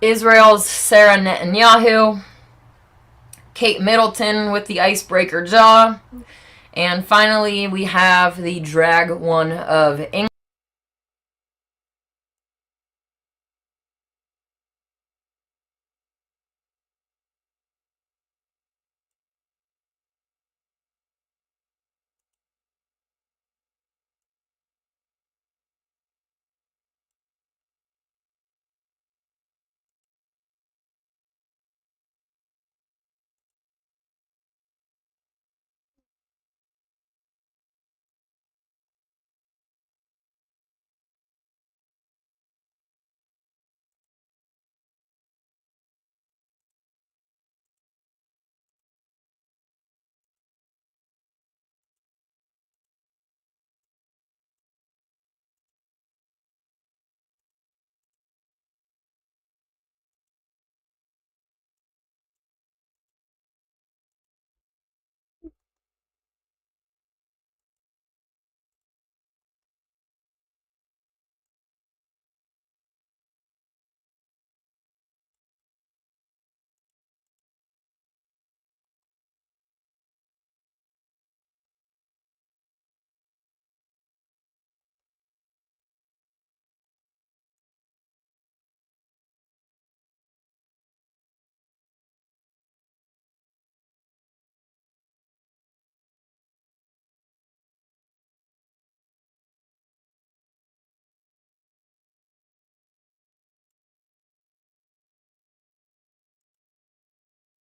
Israel's Sarah Netanyahu, Kate Middleton with the icebreaker jaw, and finally we have the drag one of England.